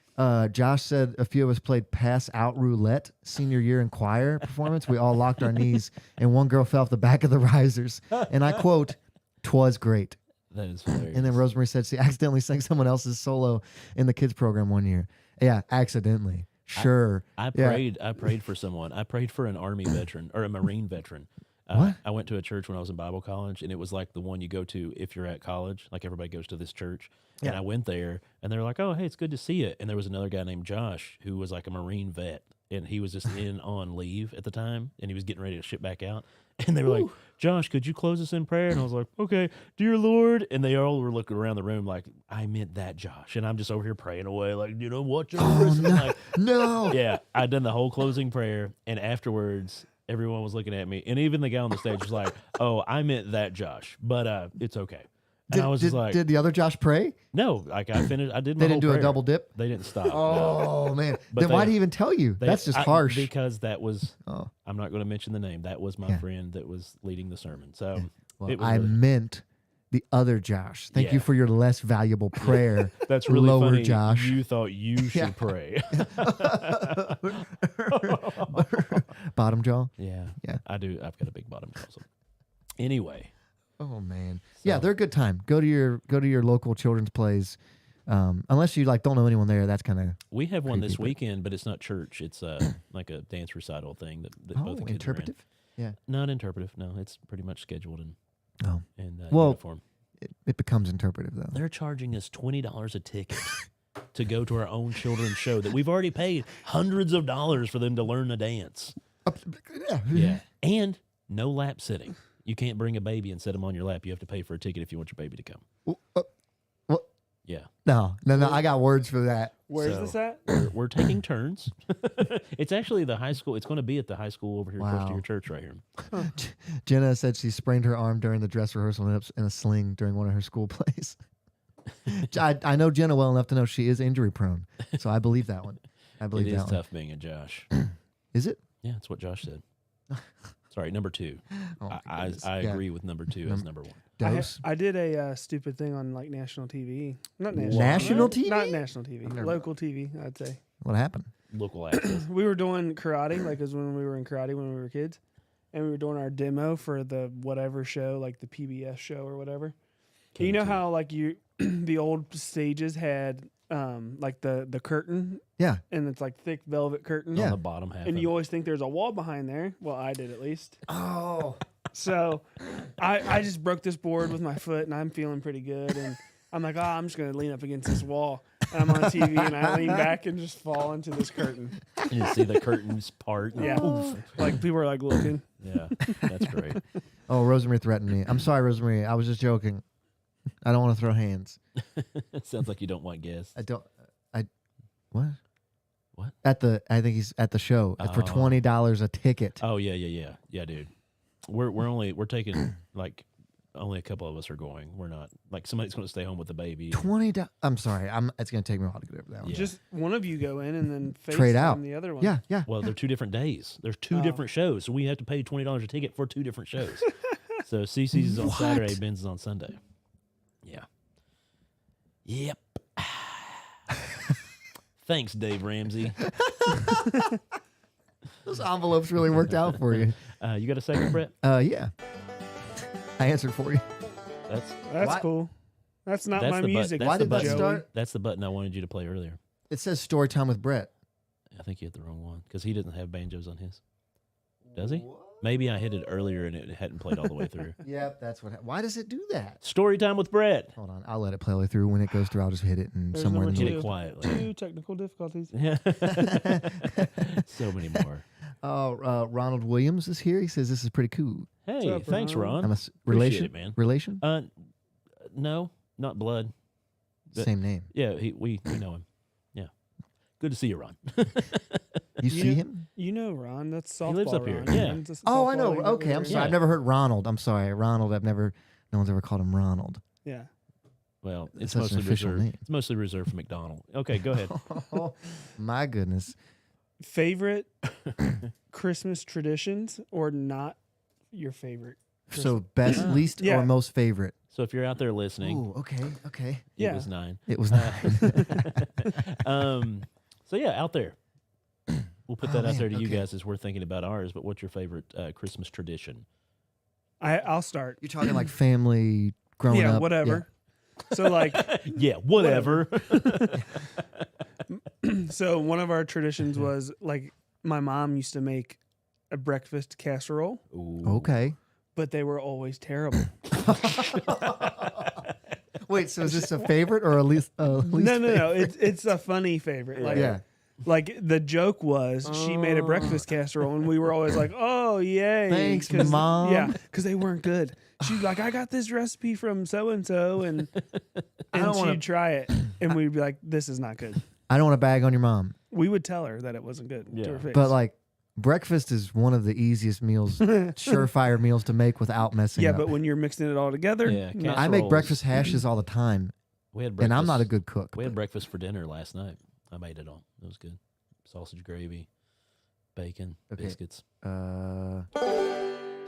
Josh said a few of us played pass out roulette senior year in choir performance. We all locked our knees and one girl fell off the back of the risers. And I quote, "'Twas great." That is hilarious. And then Rosemary said she accidentally sang someone else's solo in the kids program one year. Yeah, accidentally. Sure. I prayed for someone. I prayed for an Army veteran or a Marine veteran. What? I went to a church when I was in Bible college, and it was like the one you go to if you're at college. Like everybody goes to this church. And I went there, and they were like, "Oh, hey, it's good to see you." And there was another guy named Josh who was like a Marine vet, and he was just on leave at the time, and he was getting ready to ship back out. And they were like, "Josh, could you close us in prayer?" And I was like, "Okay, dear Lord." And they all were looking around the room like, "I meant that, Josh." And I'm just over here praying away, like, watch your no, no. Yeah, I'd done the whole closing prayer, and afterwards, everyone was looking at me, and even the guy on the stage was like, "Oh, I meant that, Josh, but it's okay." And I was just like, did the other Josh pray? No, like I finished. I did. They My didn't do whole a prayer. double dip. They didn't stop. Oh man! But then why do you even tell you? That's just harsh. Because that was. Oh. I'm not going to mention the name. That was my friend that was leading the sermon. So Well, it was I meant the other Josh. Thank you for your less valuable prayer. That's really lower funny. Josh. You thought you should pray. Bottom jaw. Yeah. Yeah. I do. I've got a big bottom jaw. So. Anyway. Oh man. Yeah, they're a good time. Go to your local children's plays. Unless you don't know anyone there, that's kind of. We have one this weekend, but it's not church. It's like a dance recital thing that both the kids interpretive. Are in. Yeah. Not interpretive. No, it's pretty much scheduled and well, uniform. It becomes interpretive though. They're charging us $20 a ticket to go to our own children's show that we've already paid hundreds of dollars for them to learn the dance. Yeah, and no lap sitting. You can't bring a baby and set them on your lap. You have to pay for a ticket if you want your baby to come. What? Yeah. No. I got words for that. Where's this at? We're taking turns. It's actually the high school. It's going to be at the high school over here close to your church right here. Jenna said she sprained her arm during the dress rehearsal and ended up in a sling during one of her school plays. I know Jenna well enough to know she is injury prone, so I believe that one. I believe it is that tough being a Josh. Is it? Yeah, that's what Josh said. Sorry, number 2. Oh I agree with number 2 as number 1. Dose? I did a stupid thing on national TV. Not national. National TV? Not national TV. Local TV, I'd say. What happened? Local access. We were doing karate, like as when we were in karate when we were kids, and we were doing our demo for the whatever show, like the PBS show or whatever. You know how the old stages had like the curtain. Yeah. And it's like thick velvet curtain. On the bottom half. And you always think there's a wall behind there. Well, I did at least. Oh. So I just broke this board with my foot, and I'm feeling pretty good. And I'm like, I'm just going to lean up against this wall. And I'm on TV, and I lean back and just fall into this curtain. You see the curtains part. Yeah. Like people are like looking. Yeah, that's great. Oh, Rosemary threatened me. I'm sorry, Rosemary. I was just joking. I don't want to throw hands. It sounds like you don't want guests. What? What? I think he's at the show for $20 a ticket. Oh yeah, dude. We're taking like only a couple of us are going. We're not like somebody's going to stay home with the baby. $20. I'm sorry. It's going to take me a while to get over that one. Yeah. Just one of you go in and then Trade out the other one. Yeah. Well, they're 2 different days. There's 2 different shows, so we have to pay $20 a ticket for 2 different shows. So CC's is on Saturday, Ben's is on Sunday. Yeah. Yep. Thanks, Dave Ramsey. Those envelopes really worked out for you. You got a second, Brett? Yeah. I answered for you. That's cool. That's not my music. Why did that Joey. start? That's the button I wanted you to play earlier. It says story time with Brett. I think you hit the wrong one because he doesn't have banjos on his. Does he? Maybe I hit it earlier and it hadn't played all the way through. Yep, that's what. Why does it do that? Story time with Brett. Hold on, I'll let it play all the way through. When it goes through, I'll just hit it and There's somewhere in number the Hit middle. it quietly. 2 technical difficulties. So many more. Ronald Williams is here. He says this is pretty cool. Hey, up, thanks, Ron? Ron. I'm a relation, it, man. Relation? No, not blood. but- Same name. Yeah, we know him. Yeah, good to see you, Ron. You see him? You know Ron. That's softball. lives up here, Ron. yeah. Ron's a Oh, I know. softball league over Okay, I'm there. sorry. Yeah. I've never heard Ronald. I'm sorry, Ronald. No one's ever called him Ronald. Yeah. Well, it's That's such an mostly official reserved. name. It's mostly reserved for McDonald. Okay, go ahead. Oh, my goodness. Favorite Christmas traditions or not your favorite? So best, least, Yeah. or most favorite? So if you're out there listening, Ooh, okay. it Yeah. was 9. It was So yeah, out there. We'll put that out man, there to you okay. guys as we're thinking about ours. But what's your favorite Christmas tradition? I'll start. You're talking like family growing Yeah, up. whatever. So like, Yeah, whatever. so one of our traditions was like my mom used to make a breakfast casserole, Ooh. Okay. but they were always terrible. Wait, so is this a favorite or a least? Least No. It's a funny favorite. Like, Yeah. like the joke was she made a breakfast casserole, and we were always like, "Oh, yay!" Thanks, 'Cause- Mom. Yeah, because they weren't good. She's like, "I got this recipe from so and so," and don't wanna- she'd try it, and we'd be like, "This is not good." I don't want to bag on your mom, We would tell her that it wasn't good Yeah. to her face. but like breakfast is one of the easiest meals, surefire meals to make without messing yeah, up. but when you're mixing it all together, Yeah, not- I make casseroles. breakfast hashes all the time, We had breakfast. and I'm not a good cook. We had breakfast for dinner last night. I made it all. It was good. Sausage gravy, bacon, Okay. biscuits.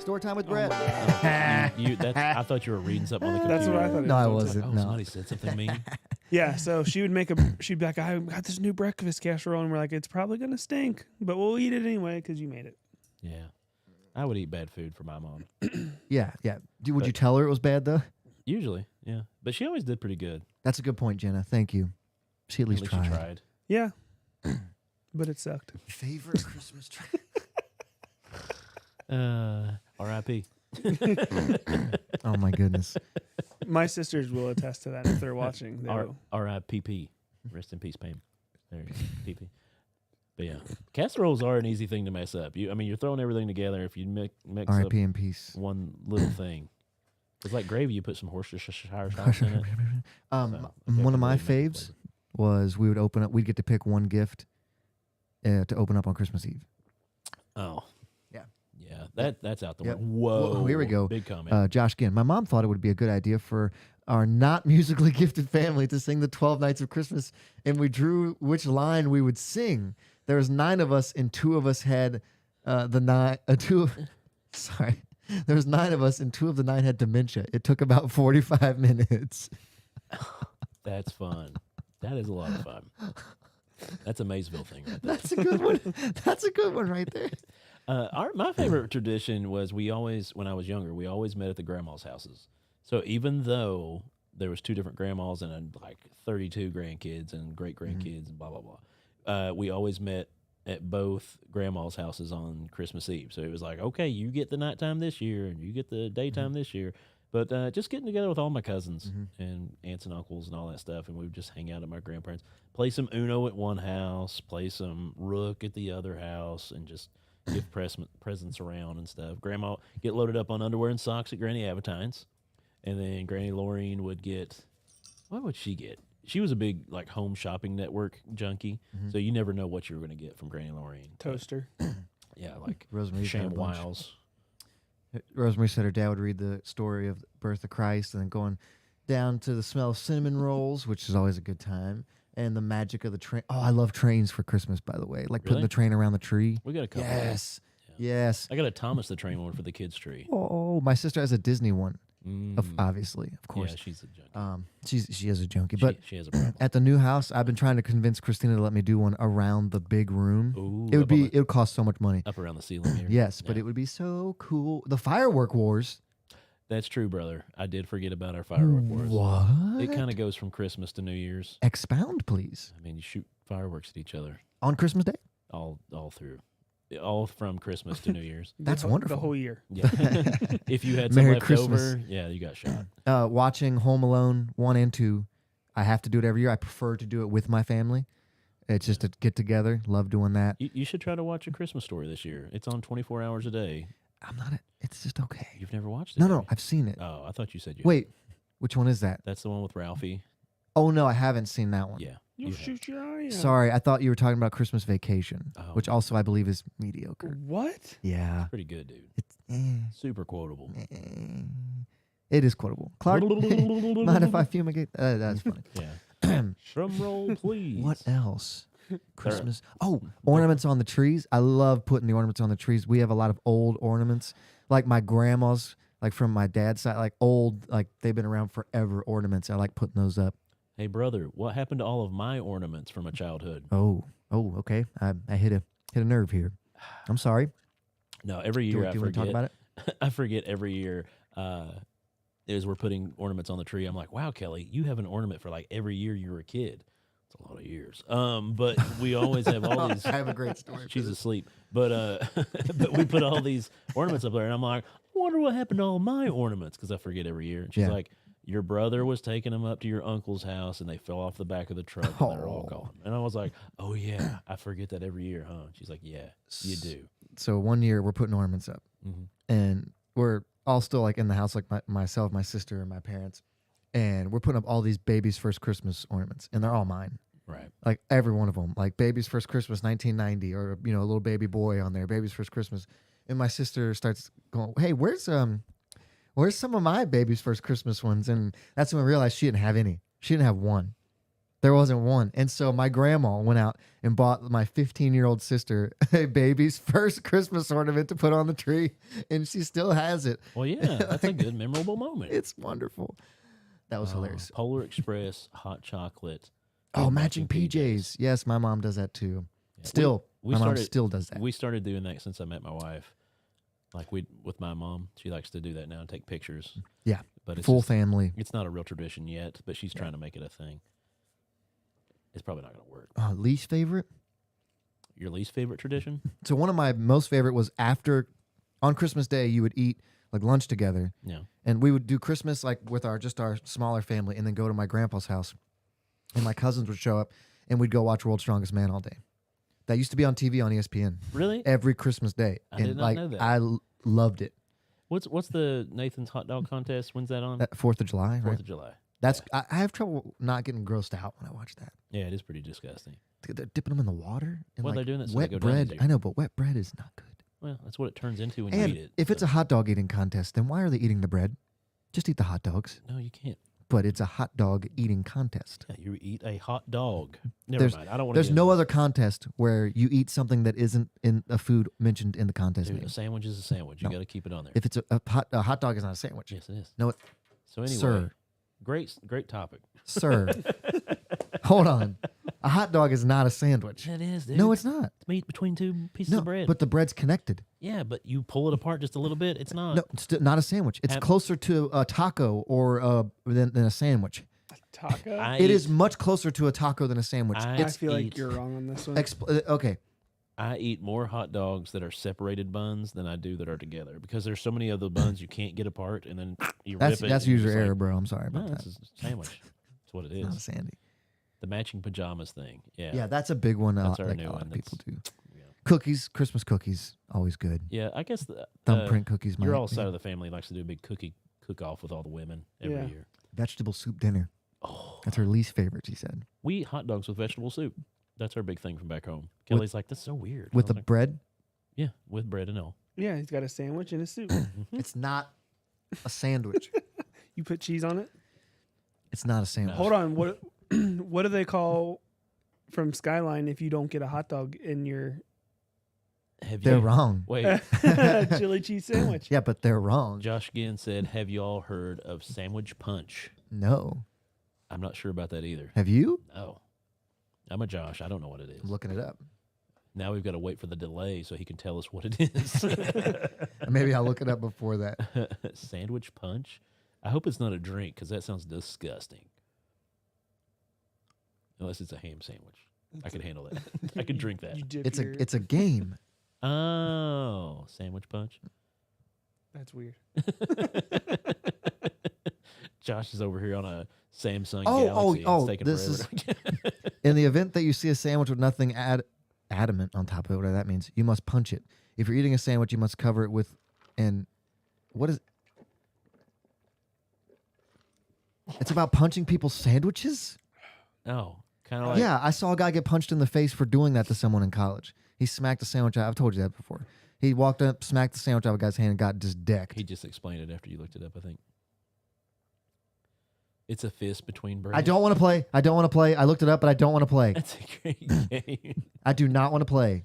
Story time with Brett. I thought you were reading something on the computer. that's what I thought. It No, I was. wasn't. Oh, No. somebody said something mean. Yeah, so she'd be like, "I got this new breakfast casserole," and we're like, "It's probably gonna stink, but we'll eat it anyway because you made it." Yeah, I would eat bad food for my mom. Yeah. Would you tell her it was bad though? Usually, yeah, but she always did pretty good. That's a good point, Jenna. Thank you. She at least she tried. tried. Yeah, but it sucked. Favorite Christmas tree? R.I.P. Oh my goodness. My sisters will attest to that if they're watching. They will. R.I.P.P. Rest in peace, Pam. There you go. P.P. But yeah, casseroles are an easy thing to mess up. You're throwing everything together. If you mix up R.I.P. in peace. one little thing, it's like gravy. You put some Worcestershire sauce in it. So, One of my really make it faves was we would open up. We'd get to pick one gift to open up on Christmas Eve. Oh, Yeah. yeah. That's out the Yep. window. Whoa, Well, here we go. Big comment. Josh again. My mom thought it would be a good idea for our not musically gifted family to sing the 12 Nights of Christmas, and we drew which line we would sing. There was 9 of us, and 2 of us had Sorry, there was 9 of us, and 2 of the 9 had dementia. It took about 45 minutes. That's fun. That is a lot of fun. That's a Maysville thing right there. That's a good one. That's a good one right there. My favorite tradition was when I was younger, we always met at the grandma's houses. So even though there was 2 different grandmas and like 32 grandkids and great grandkids and blah, blah, blah, we always met at both grandma's houses on Christmas Eve. So it was like, okay, you get the nighttime this year and you get the daytime this year. But just getting together with all my cousins and aunts and uncles and all that stuff, and we would just hang out at my grandparents', play some Uno at one house, play some Rook at the other house, and just give presents around and stuff. Grandma get loaded up on underwear and socks at Granny Aventine's, and then Granny Laureen would get, what would she get? She was a big like home shopping network junkie, so you never know what you were going to get from Granny Laureen. Toaster. Yeah, like Rosemary's got a Sham bunch. Wiles. Rosemary said her dad would read the story of the birth of Christ and then going down to the smell of cinnamon rolls, which is always a good time, and the magic of the train. Oh, I love trains for Christmas, by the way. Like putting Really? the train around the tree. We got a couple. Yes. Yeah. Yes. I got a Thomas the Train one for the kids' tree. Oh, my sister has a Disney one, Mm. obviously, of course. Yeah, she's a junkie. She is a junkie. But she has a problem. at the new house, I've been trying to convince Christina to let me do one around the big room. Ooh, It would cost so much money. up around the ceiling here. Yes, but Yeah. it would be so cool. The firework wars. That's true, brother. I did forget about our firework wars. What? It kind of goes from Christmas to New Year's. Expound, please. I mean, you shoot fireworks at each other On Christmas Day? all through, all from Christmas to New Year's. That's The wonderful. whole year. Yeah. If you had some Merry left Christmas. over, yeah, you got shot. Watching Home Alone 1 and 2, I have to do it every year. I prefer to do it with my family. It's just a get together. Love doing that. You should try to watch A Christmas Story this year. It's on 24 hours a day. I'm not. It's just okay. You've never watched it? No, have no, you? I've seen it. Oh, I thought you said you. Wait, which one is that? That's the one with Ralphie. Oh no, I haven't seen that one. Yeah. You'll you have. shoot your eye out. Sorry, I thought you were talking about Christmas Vacation, Oh. which also I believe is mediocre. What? Yeah, Pretty good, dude. it's Super quotable. it is quotable. Clark, mind if I fumigate? That's funny. Yeah. Drum roll, please. What else? Christmas. Oh, ornaments on the trees. I love putting the ornaments on the trees. We have a lot of old ornaments, like my grandma's, like from my dad's side, like old, like they've been around forever ornaments. I like putting those up. Hey, brother, what happened to all of my ornaments from my childhood? Oh, okay. I hit a nerve here. I'm sorry. No, every Do year I you want to forget. talk about it? I forget every year. As we're putting ornaments on the tree, I'm like, "Wow, Kelly, you have an ornament for like every year you were a kid." It's a lot of years. But we always have all these. I have a great story. She's asleep, but but we put all these ornaments up there, and I'm like, I wonder what happened to all my ornaments because I forget every year. And she's Yeah. like, your brother was taking them up to your uncle's house, and they fell off the back of the truck, and they're all Oh. gone. And I was like, oh yeah, I forget that every year, huh? She's like, yeah, you do. So one year we're putting ornaments up, Mhm. and we're all still like in the house, like myself, my sister, and my parents, and we're putting up all these baby's first Christmas ornaments, and they're all mine. Right. Like every one of them, like baby's first Christmas 1990, or a little baby boy on there, baby's first Christmas. And my sister starts going, "Hey, where's some of my baby's first Christmas ones?" And that's when I realized she didn't have any. She didn't have one. There wasn't one. And so my grandma went out and bought my 15-year-old sister a baby's first Christmas ornament to put on the tree, and she still has it. Well, yeah, that's a good memorable moment. It's wonderful. That was hilarious. Polar Express, hot chocolate. Oh, and matching PJs. Yes, my mom does that too. Still, we my mom started- still does that. We started doing that since I met my wife. Like with my mom, she likes to do that now and take pictures. Yeah, But it's full just- family. It's not a real tradition yet, but she's trying to make it a thing. It's probably not going to work. Least favorite? Your least favorite tradition? So one of my most favorite was on Christmas Day, you would eat like lunch together, Yeah. and we would do Christmas like with our smaller family, and then go to my grandpa's house, and my cousins would show up, and we'd go watch World's Strongest Man all day. That used to be on TV on ESPN Really? every Christmas day, I and did not like know that. I loved it. What's the Nathan's hot dog contest? When's that on? 4th of July, 4th right? of July. That's I have trouble not getting grossed out when I watch that. Yeah, it is pretty disgusting. They're dipping them in the water. And Well, like they're doing that so they wet go down bread. easier. I know, but wet bread is not good. Well, that's what it turns into when you And eat it. if it's a hot dog eating contest, then why are they eating the bread? Just eat the hot dogs. No, you can't. But it's a hot dog eating contest. Yeah, you eat a hot dog. Never There's- mind. I don't want to. There's no other contest where you eat something that isn't in a food mentioned in the contest Dude, name. a sandwich is a sandwich. You No. got to keep it on there. If it's a hot dog is not a sandwich. Yes, it is. No, So anyway, sir, great topic. sir. Hold on. A hot dog is not a sandwich. It is, dude. No, it's not. It's meat between two pieces No, of bread. but the bread's connected. yeah, but you pull it apart just a little bit. It's not. No, it's not a sandwich. It's Have- closer to a taco or than a sandwich. Taco? It is much closer to a taco than a sandwich. I- It's I feel eat- like you're wrong on this one. okay. I eat more hot dogs that are separated buns than I do that are together because there's so many of the buns you can't get apart, and then you That's rip it. that's and you're user just error, like, bro. I'm sorry No, about that. it's a sandwich. That's what it It's not a is. sandy. The matching pajamas thing. Yeah. Yeah, that's a big one. That's our Like new a lot one. of people do. Yeah. Cookies, Christmas cookies, always good. Yeah, I guess the Thumbprint cookies. your might all be. side of the family likes to do a big cookie cook-off with all the women every Yeah. year. Vegetable soup dinner. Oh, That's her least favorite. She said we eat hot dogs with vegetable soup. That's our big thing from back home. Kelly's like, that's so weird. with I the was like, bread. yeah, with bread and all. Yeah, he's got a sandwich and a soup. It's not a sandwich. You put cheese on it? It's not a sandwich. Hold on. What what do they call from Skyline if you don't get a hot dog in your Have They're you, wrong. Wait, chili cheese sandwich? Yeah, but they're wrong. Josh Ginn said, have you all heard of sandwich punch? No. I'm not sure about that either. Have you? No. I'm a Josh. I don't know what it is. I'm looking it up. Now we've got to wait for the delay so he can tell us what it is. Maybe I'll look it up before that. Sandwich punch? I hope it's not a drink because that sounds disgusting. Unless it's a ham sandwich. I could handle that. I could drink that. You dip It's your, a game. Oh, sandwich punch? That's weird. Josh is over here on a Samsung Oh, Galaxy. oh, It's taking this forever. In the event that you see a sandwich with nothing adamant on top of it, whatever that means, you must punch it. If you're eating a sandwich, you must cover it with what is? It's about punching people's sandwiches? Oh, kind of like Yeah, I saw a guy get punched in the face for doing that to someone in college. He smacked a sandwich out. I've told you that before. He walked up, smacked the sandwich out of a guy's hand, and got just decked. he just explained it after you looked it up. I think it's a fist between breasts. I don't want to play. I don't want to play. I looked it up, but I don't want to play. That's a great game. I do not want to play.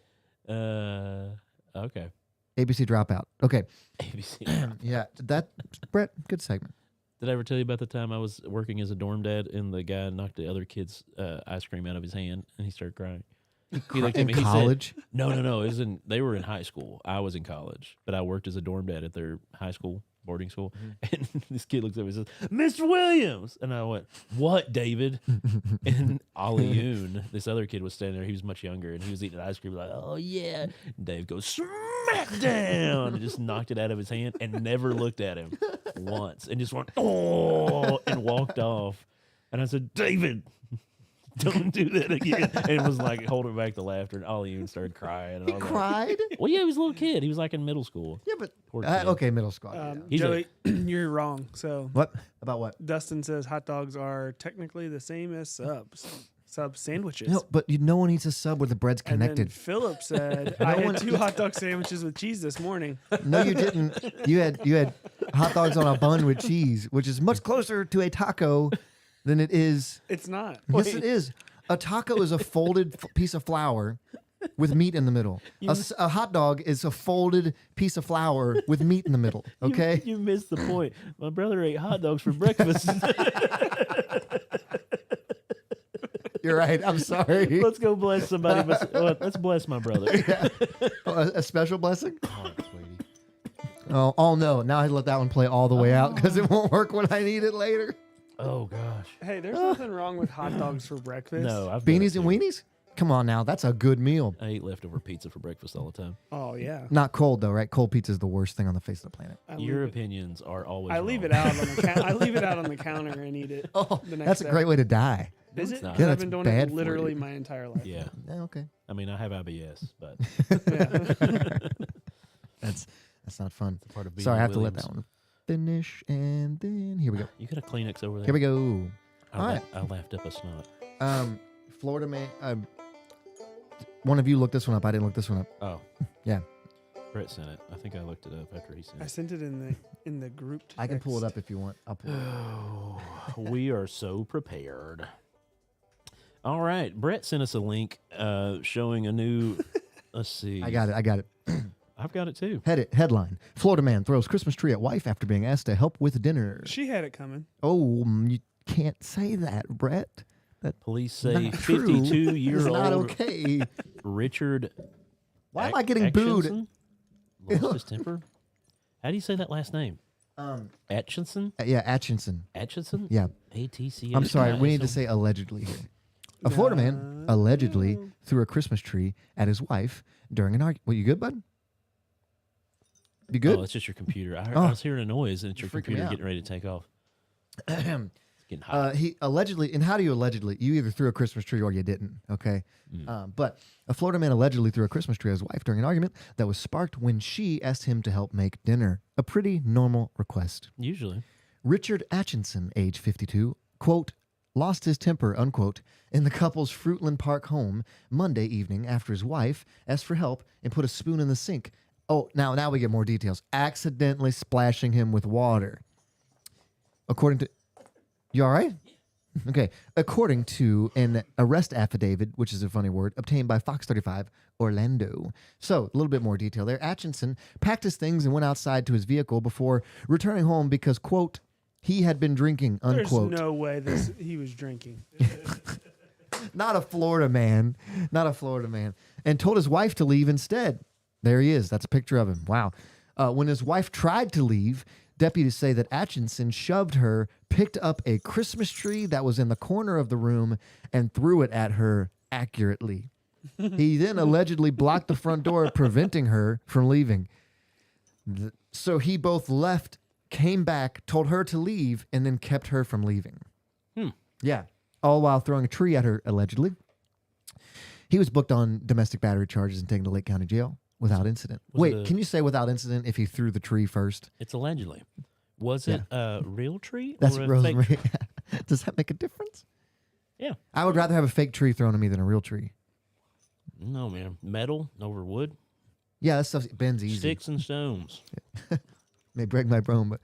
Okay. ABC Dropout. Okay. ABC. Yeah, that, Brett, good segment. Did I ever tell you about the time I was working as a dorm dad and the guy knocked the other kid's ice cream out of his hand and he started crying? He looked at In me. He said, college? no. It was they were in high school. I was in college, but I worked as a dorm dad at their high school, boarding school. And this kid looks at me and says, Mr. Williams. And I went, what, David? And Ollie Yoon, this other kid was standing there. He was much younger and he was eating ice cream like, oh, yeah. And Dave goes, smack down. And just knocked it out of his hand and never looked at him once. And just went, oh, and walked off. And I said, David, don't do that again. And it was like holding back the laughter. And Ollie even started crying. And He I was like, cried? well, yeah, he was a little kid. He was like in middle school. Yeah, but Poor kid. okay, middle school. yeah. He's Joey, you're wrong. So What about what? Dustin says hot dogs are technically the same as sub sandwiches. No, but no one eats a sub where the bread's And then connected. Philip said, I one had 2 hot dog sandwiches with cheese this morning. No, you didn't. You had hot dogs on a bun with cheese, which is much closer to a taco than it is. It's not. Yes, it is. A taco is a folded piece of flour with meat in the middle. A hot dog is a folded piece of flour with meat in the middle. Okay. You missed the point. My brother ate hot dogs for breakfast. You're right. I'm sorry. Let's go bless somebody. Let's bless my brother. A special blessing? Oh no. Now I let that one play all the way out because it won't work when I need it later. Oh gosh. Hey, there's nothing wrong with hot dogs for breakfast. No, I've done Beanies it and too. weenies? Come on now. That's a good meal. I eat leftover pizza for breakfast all the time. Oh yeah. Not cold though, right? Cold pizza is the worst thing on the face of the planet. Your opinions are always. I leave wrong. it out on the I leave it out on the counter and eat it. Oh, the next that's a day. great way to die. Is it's it? not. 'Cause Yeah, I've that's been doing bad it for literally you. my entire life. Yeah. Yeah, okay. I mean, I have IBS, but Yeah. That's not fun. part of being Sorry, I have Williams. to let that one finish, and then here we go. You got a Kleenex over there? Here we go. I, All la- right. I laughed up a snot. Florida man. One of you looked this one up. I didn't look this one up. Oh. Yeah. Brett sent it. I think I looked it up after he sent I it. sent it in the group. I can pull it text. up if you want. I'll pull it up. Oh, we are so prepared. All right. Brett sent us a link showing a new. Let's see. I got it. I've got it too. Headline: Florida man throws Christmas tree at wife after being asked to help with dinner. She had it coming. Oh, you can't say that, Brett. Police say Not true. 52-year-old It's not okay. Richard. Why am I getting booed? Atchison lost his temper. How do you say that last name? Atchison? Yeah, Atchison. Atchison? Yeah. ATC. I'm sorry. We need to say allegedly here. A Florida man allegedly threw a Christmas tree at his wife during an argument. Well, you good, bud? You good? Oh, it's just your computer. I Oh. was hearing a noise, and it's your You're freaking computer me out. getting ready to take off. It's getting hot. He allegedly, and how do you allegedly? You either threw a Christmas tree or you didn't. Okay, but a Florida man allegedly threw a Christmas tree at his wife during an argument that was sparked when she asked him to help make dinner. A pretty normal request. Usually. Richard Atchison, age 52, quote, lost his temper, unquote, in the couple's Fruitland Park home Monday evening after his wife asked for help and put a spoon in the sink. Oh, now we get more details. Accidentally splashing him with water. According to... You all right? Okay. According to an arrest affidavit, which is a funny word, obtained by Fox 35 Orlando. So, a little bit more detail there. Atchison packed his things and went outside to his vehicle before returning home because, quote, he had been drinking, unquote. There's no way he was drinking. Not a Florida man. Not a Florida man. And told his wife to leave instead. There he is. That's a picture of him. Wow. When his wife tried to leave, deputies say that Atchison shoved her, picked up a Christmas tree that was in the corner of the room, and threw it at her accurately. He then allegedly blocked the front door, preventing her from leaving. So he both left came back, told her to leave, and then kept her from leaving. Hmm. Yeah. All while throwing a tree at her, allegedly. He was booked on domestic battery charges and taken to Lake County Jail without incident. Was Wait, can you say without incident if he threw the tree first? It's allegedly. Was it a real tree That's or a Rosemary. fake tree? Does that make a difference? Yeah. I would rather have a fake tree thrown at me than a real tree. No, man. Metal over wood. Yeah, that stuff bends easy. Sticks and stones. May break my bones, but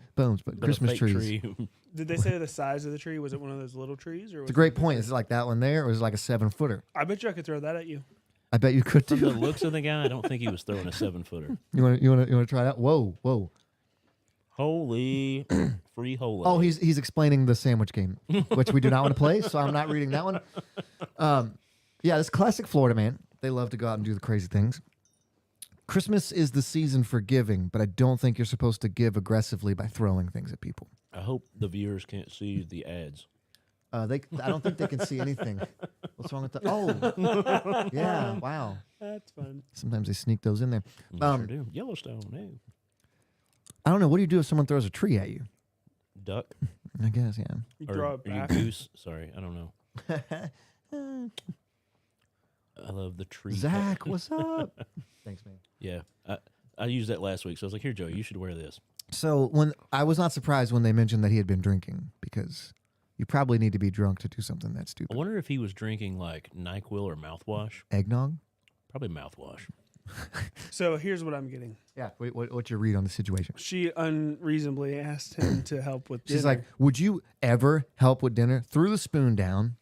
But a Christmas fake trees. tree. Did they say the size of the tree? Was it one of those little trees, or was It's a great point. Is it like that one there, or is it like a 7-footer? I bet you I could throw that at you. I bet you could From the too. looks of the guy, I don't think he was throwing a 7-footer. You want to try that? Whoa. Holy free holy. Oh, he's explaining the sandwich game, which we do not want to play, so I'm not reading that one. Yeah, this classic Florida man. They love to go out and do the crazy things. Christmas is the season for giving, but I don't think you're supposed to give aggressively by throwing things at people. I hope the viewers can't see the ads. I don't think they can see anything. What's wrong with that? Oh, yeah, wow. That's fun. Sometimes they sneak those in there. Sure do. Yellowstone, hey. I don't know. What do you do if someone throws a tree at you? Duck. I guess, yeah. You Or throw are it you back. goose? Sorry, I don't know. I love the tree. Zach, what's up? Thanks, man. Yeah. I used that last week, so I was like, here, Joe, you should wear this. So when I was not surprised when they mentioned that he had been drinking, because you probably need to be drunk to do something that I stupid. wonder if he was drinking like NyQuil or mouthwash. Eggnog? Probably mouthwash. So here's what I'm getting. Yeah. What's your read on the situation? She unreasonably asked him to help with dinner. She's like, would you ever help with dinner? Threw the spoon down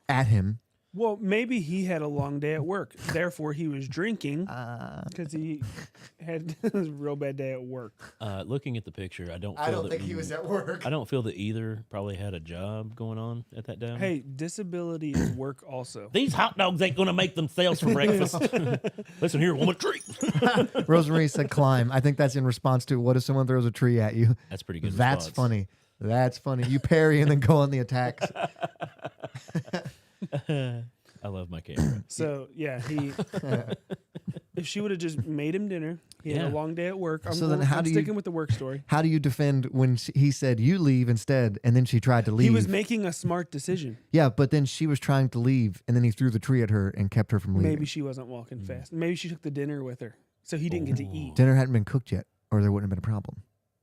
at him. well, maybe he had a long day at work. Therefore, he was drinking because he had a real bad day at work. Looking at the picture, I don't feel at work. I don't feel that either probably had a job going on at that time. Hey, disability is work also. These hot dogs ain't going to make themselves for breakfast. Listen here, one tree. Rosemary said climb. I think that's in response to what if someone throws a tree at you? That's pretty good. That's response. funny. That's funny. You parry and then go on the attacks. I love my camera. So yeah, he. If she would have just made him dinner, he had Yeah. a long day at work. So how I'm do you- sticking with the work story. How do you defend when he said you leave instead, and then she tried to leave? He was making a smart decision. Yeah, but then she was trying to leave, and then he threw the tree at her and kept her from leaving. Maybe she wasn't walking fast. Maybe she took the dinner with her, so he didn't get to eat. Dinner hadn't been cooked yet, or there wouldn't have been a problem.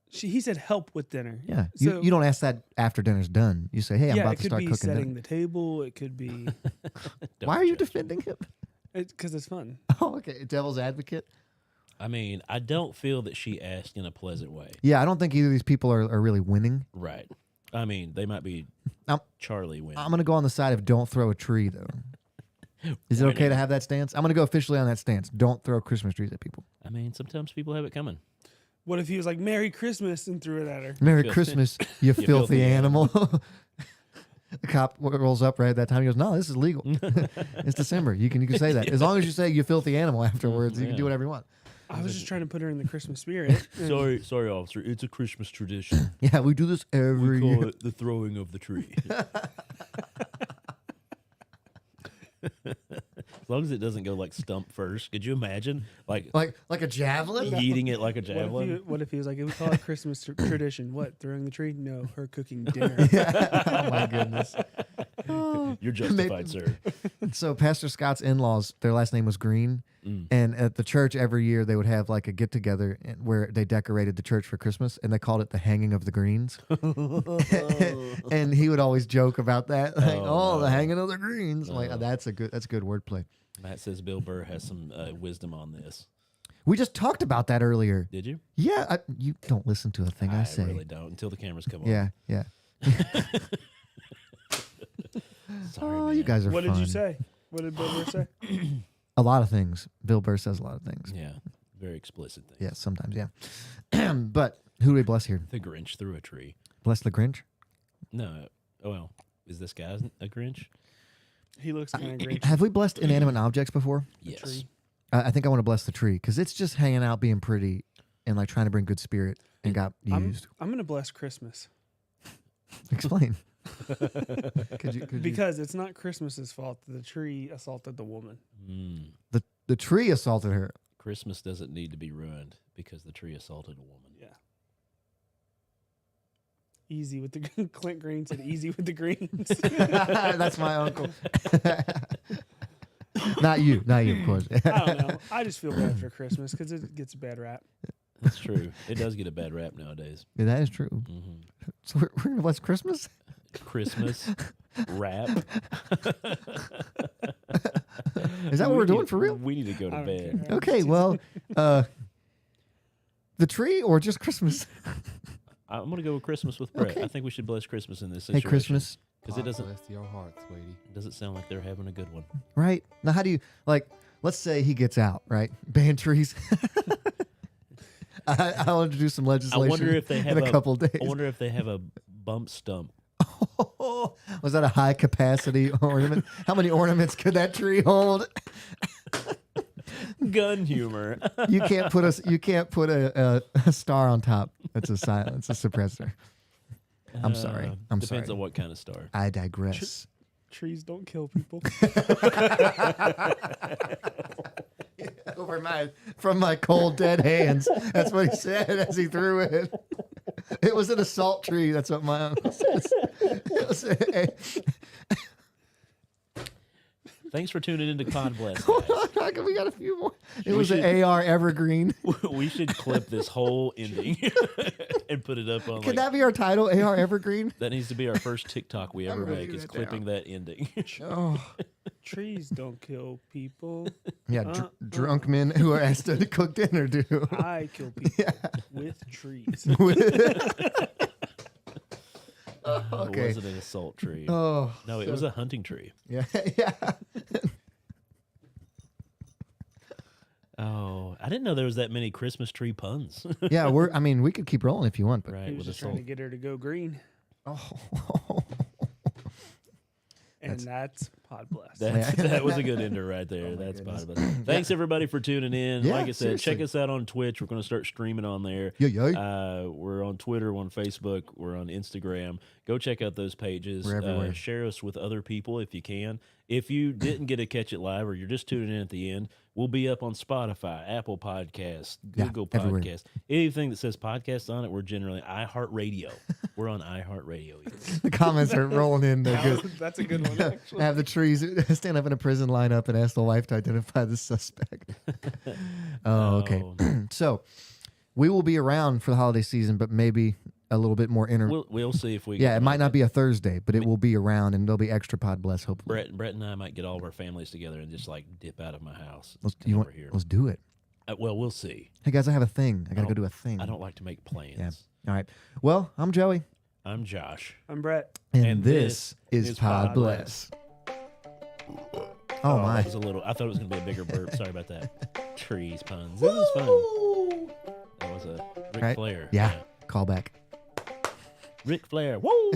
He said help with dinner. Yeah, So- you don't ask that after dinner's done. You say, "Hey, I'm yeah, about it to could start be cooking setting dinner." the table. It could be Don't Why are you judge. defending him? because it's fun. Oh, okay, devil's advocate. I mean, I don't feel that she asked in a pleasant way. Yeah, I don't think either of these people are really winning. Right. I mean, they might be I'm- Charlie winning. I'm gonna go on the side of don't throw a tree though. Is it okay to have that stance? I'm gonna go officially on that stance. Don't throw Christmas trees at people. I mean, sometimes people have it coming. What if he was like "Merry Christmas" and threw it at her? Merry Filthy- Christmas, you filthy filthy animal. The cop rolls up right at that time. He goes, "No, this is legal. It's December. You can say that as long as you say you filthy animal afterwards. You can do Yeah. whatever you want." I was just trying to put her in the Christmas spirit. And Sorry, officer. It's a Christmas tradition. Yeah, we do this every We year. call it the throwing of the tree. As long as it doesn't go like stump first. Could you imagine? Like Like a javelin. eating it like a What if, javelin? what if he was like, "We call it Christmas tradition"? What, throwing the tree? No, her cooking dinner. Oh my goodness. You're justified, sir. So Pastor Scott's in-laws, their last name was Green, and at the church every year they would have like a get together where they decorated the church for Christmas, and they called it the hanging of the greens. And he would always joke about that, like, Oh, the no. hanging of the greens. I'm like, that's good wordplay. Matt says Bill Burr has some wisdom on this. We just talked about that earlier. Did you? Yeah, you don't listen to a thing I say. really don't until the cameras come on. Yeah, yeah. Sorry, Oh, man. you guys are What fun. did you say? What did Bill Burr say? A lot of things. Bill Burr says a lot of things. Yeah, very explicit thing. Yeah, sometimes, yeah. But who do we bless here? The Grinch threw a tree. Bless the Grinch? No, well, is this guy a Grinch? He looks kind of great. Have we blessed inanimate objects before? Yes. tree. I think I want to bless the tree because it's just hanging out, being pretty, and like trying to bring good spirit and got used. I'm gonna bless Christmas Explain. Could you, because it's not Christmas's fault that the tree assaulted the woman. the tree assaulted her. Christmas doesn't need to be ruined because the tree assaulted a woman. Yeah. Easy with the Clint Green said easy with the greens. That's my uncle. Not you, of course. I don't know. I just feel bad for Christmas because it gets a bad rap. That's true. It does get a bad rap nowadays. Yeah, that is true. Mm-hmm. So we're going to bless Christmas? Christmas rap. Is that what we're doing for real? We need to go to I don't bed. care. Okay, well, the tree or just Christmas? I'm going to go with Christmas with Brett. Okay. I think we should bless Christmas in this Hey, situation. Christmas, Because it doesn't Bless your heart, sweetie. sound like they're having a good one. right? Now, how do you, like, let's say he gets out, right? Ban trees. I want to do some legislation wonder if they have in a couple days. I wonder if they have a bump stump. Was that a high capacity ornament? How many ornaments could that tree hold? Gun humor. You can't put a star on top. That's a silence, a suppressor. I'm sorry. I'm Depends sorry. on what kind of star. I digress. Trees don't kill people. From my cold dead hands. That's what he said as he threw it. It was an assault tree. That's what my uncle says. It was Thanks for tuning into Podbless. hold guys. on, we got a few more. It We was should- an AR Evergreen. We should clip this whole ending and put it up on. Could that be our title? AR Evergreen. That needs to be our first TikTok we ever writing make. Is that clipping that ending. Oh, Trees don't kill people. yeah. Drunk men who are asked to cook dinner do. I kill people with trees. Okay. Was it an assault tree? Oh No, it was a hunting tree. yeah, yeah. Oh, I didn't know there was that many Christmas tree puns. Yeah, we could keep rolling if you want, but Right, He was with just trying to assault. get her to go green. oh, And that's Podbless. That was a good ender right there. Oh my That's goodness. Podbless. Thanks everybody for tuning in. Yeah, Like I said, check seriously. us out on Twitch. We're going to start streaming on there. yeah. We're on Twitter, we're on Facebook, we're on Instagram. Go check out those pages. We're everywhere. Share us with other people if you can. If you didn't get to catch it live or you're just tuning in at the end, we'll be up on Spotify, Apple Podcasts, Yeah, Google everywhere. Podcasts. Anything that says podcast on it, we're generally iHeartRadio. We're on iHeartRadio. The comments are rolling in. They're good. That's a good one, actually. Have the trees stand up in a prison lineup and ask the wife to identify the suspect. Oh, okay. So we will be around for the holiday season, but maybe a little bit more We'll see if we Yeah, can it might not be a Thursday, but it will be around, and there'll be extra Podbless. Hopefully, Brett and I might get all of our families together and just like dip out of my house. let's Come over here. let's do it. Well, we'll see. Hey guys, I have a thing. I gotta go don't- do a thing. I don't like to make plans. Yeah. All right. Well, I'm Joey, I'm Josh. I'm Brett. and this is Podbless. Oh my! That was a little. I thought it was going to be a bigger burp. Sorry about that. Trees puns. This is fun. That was a Ric Right? Flair. Yeah. Call back. Ric Flair. Woo!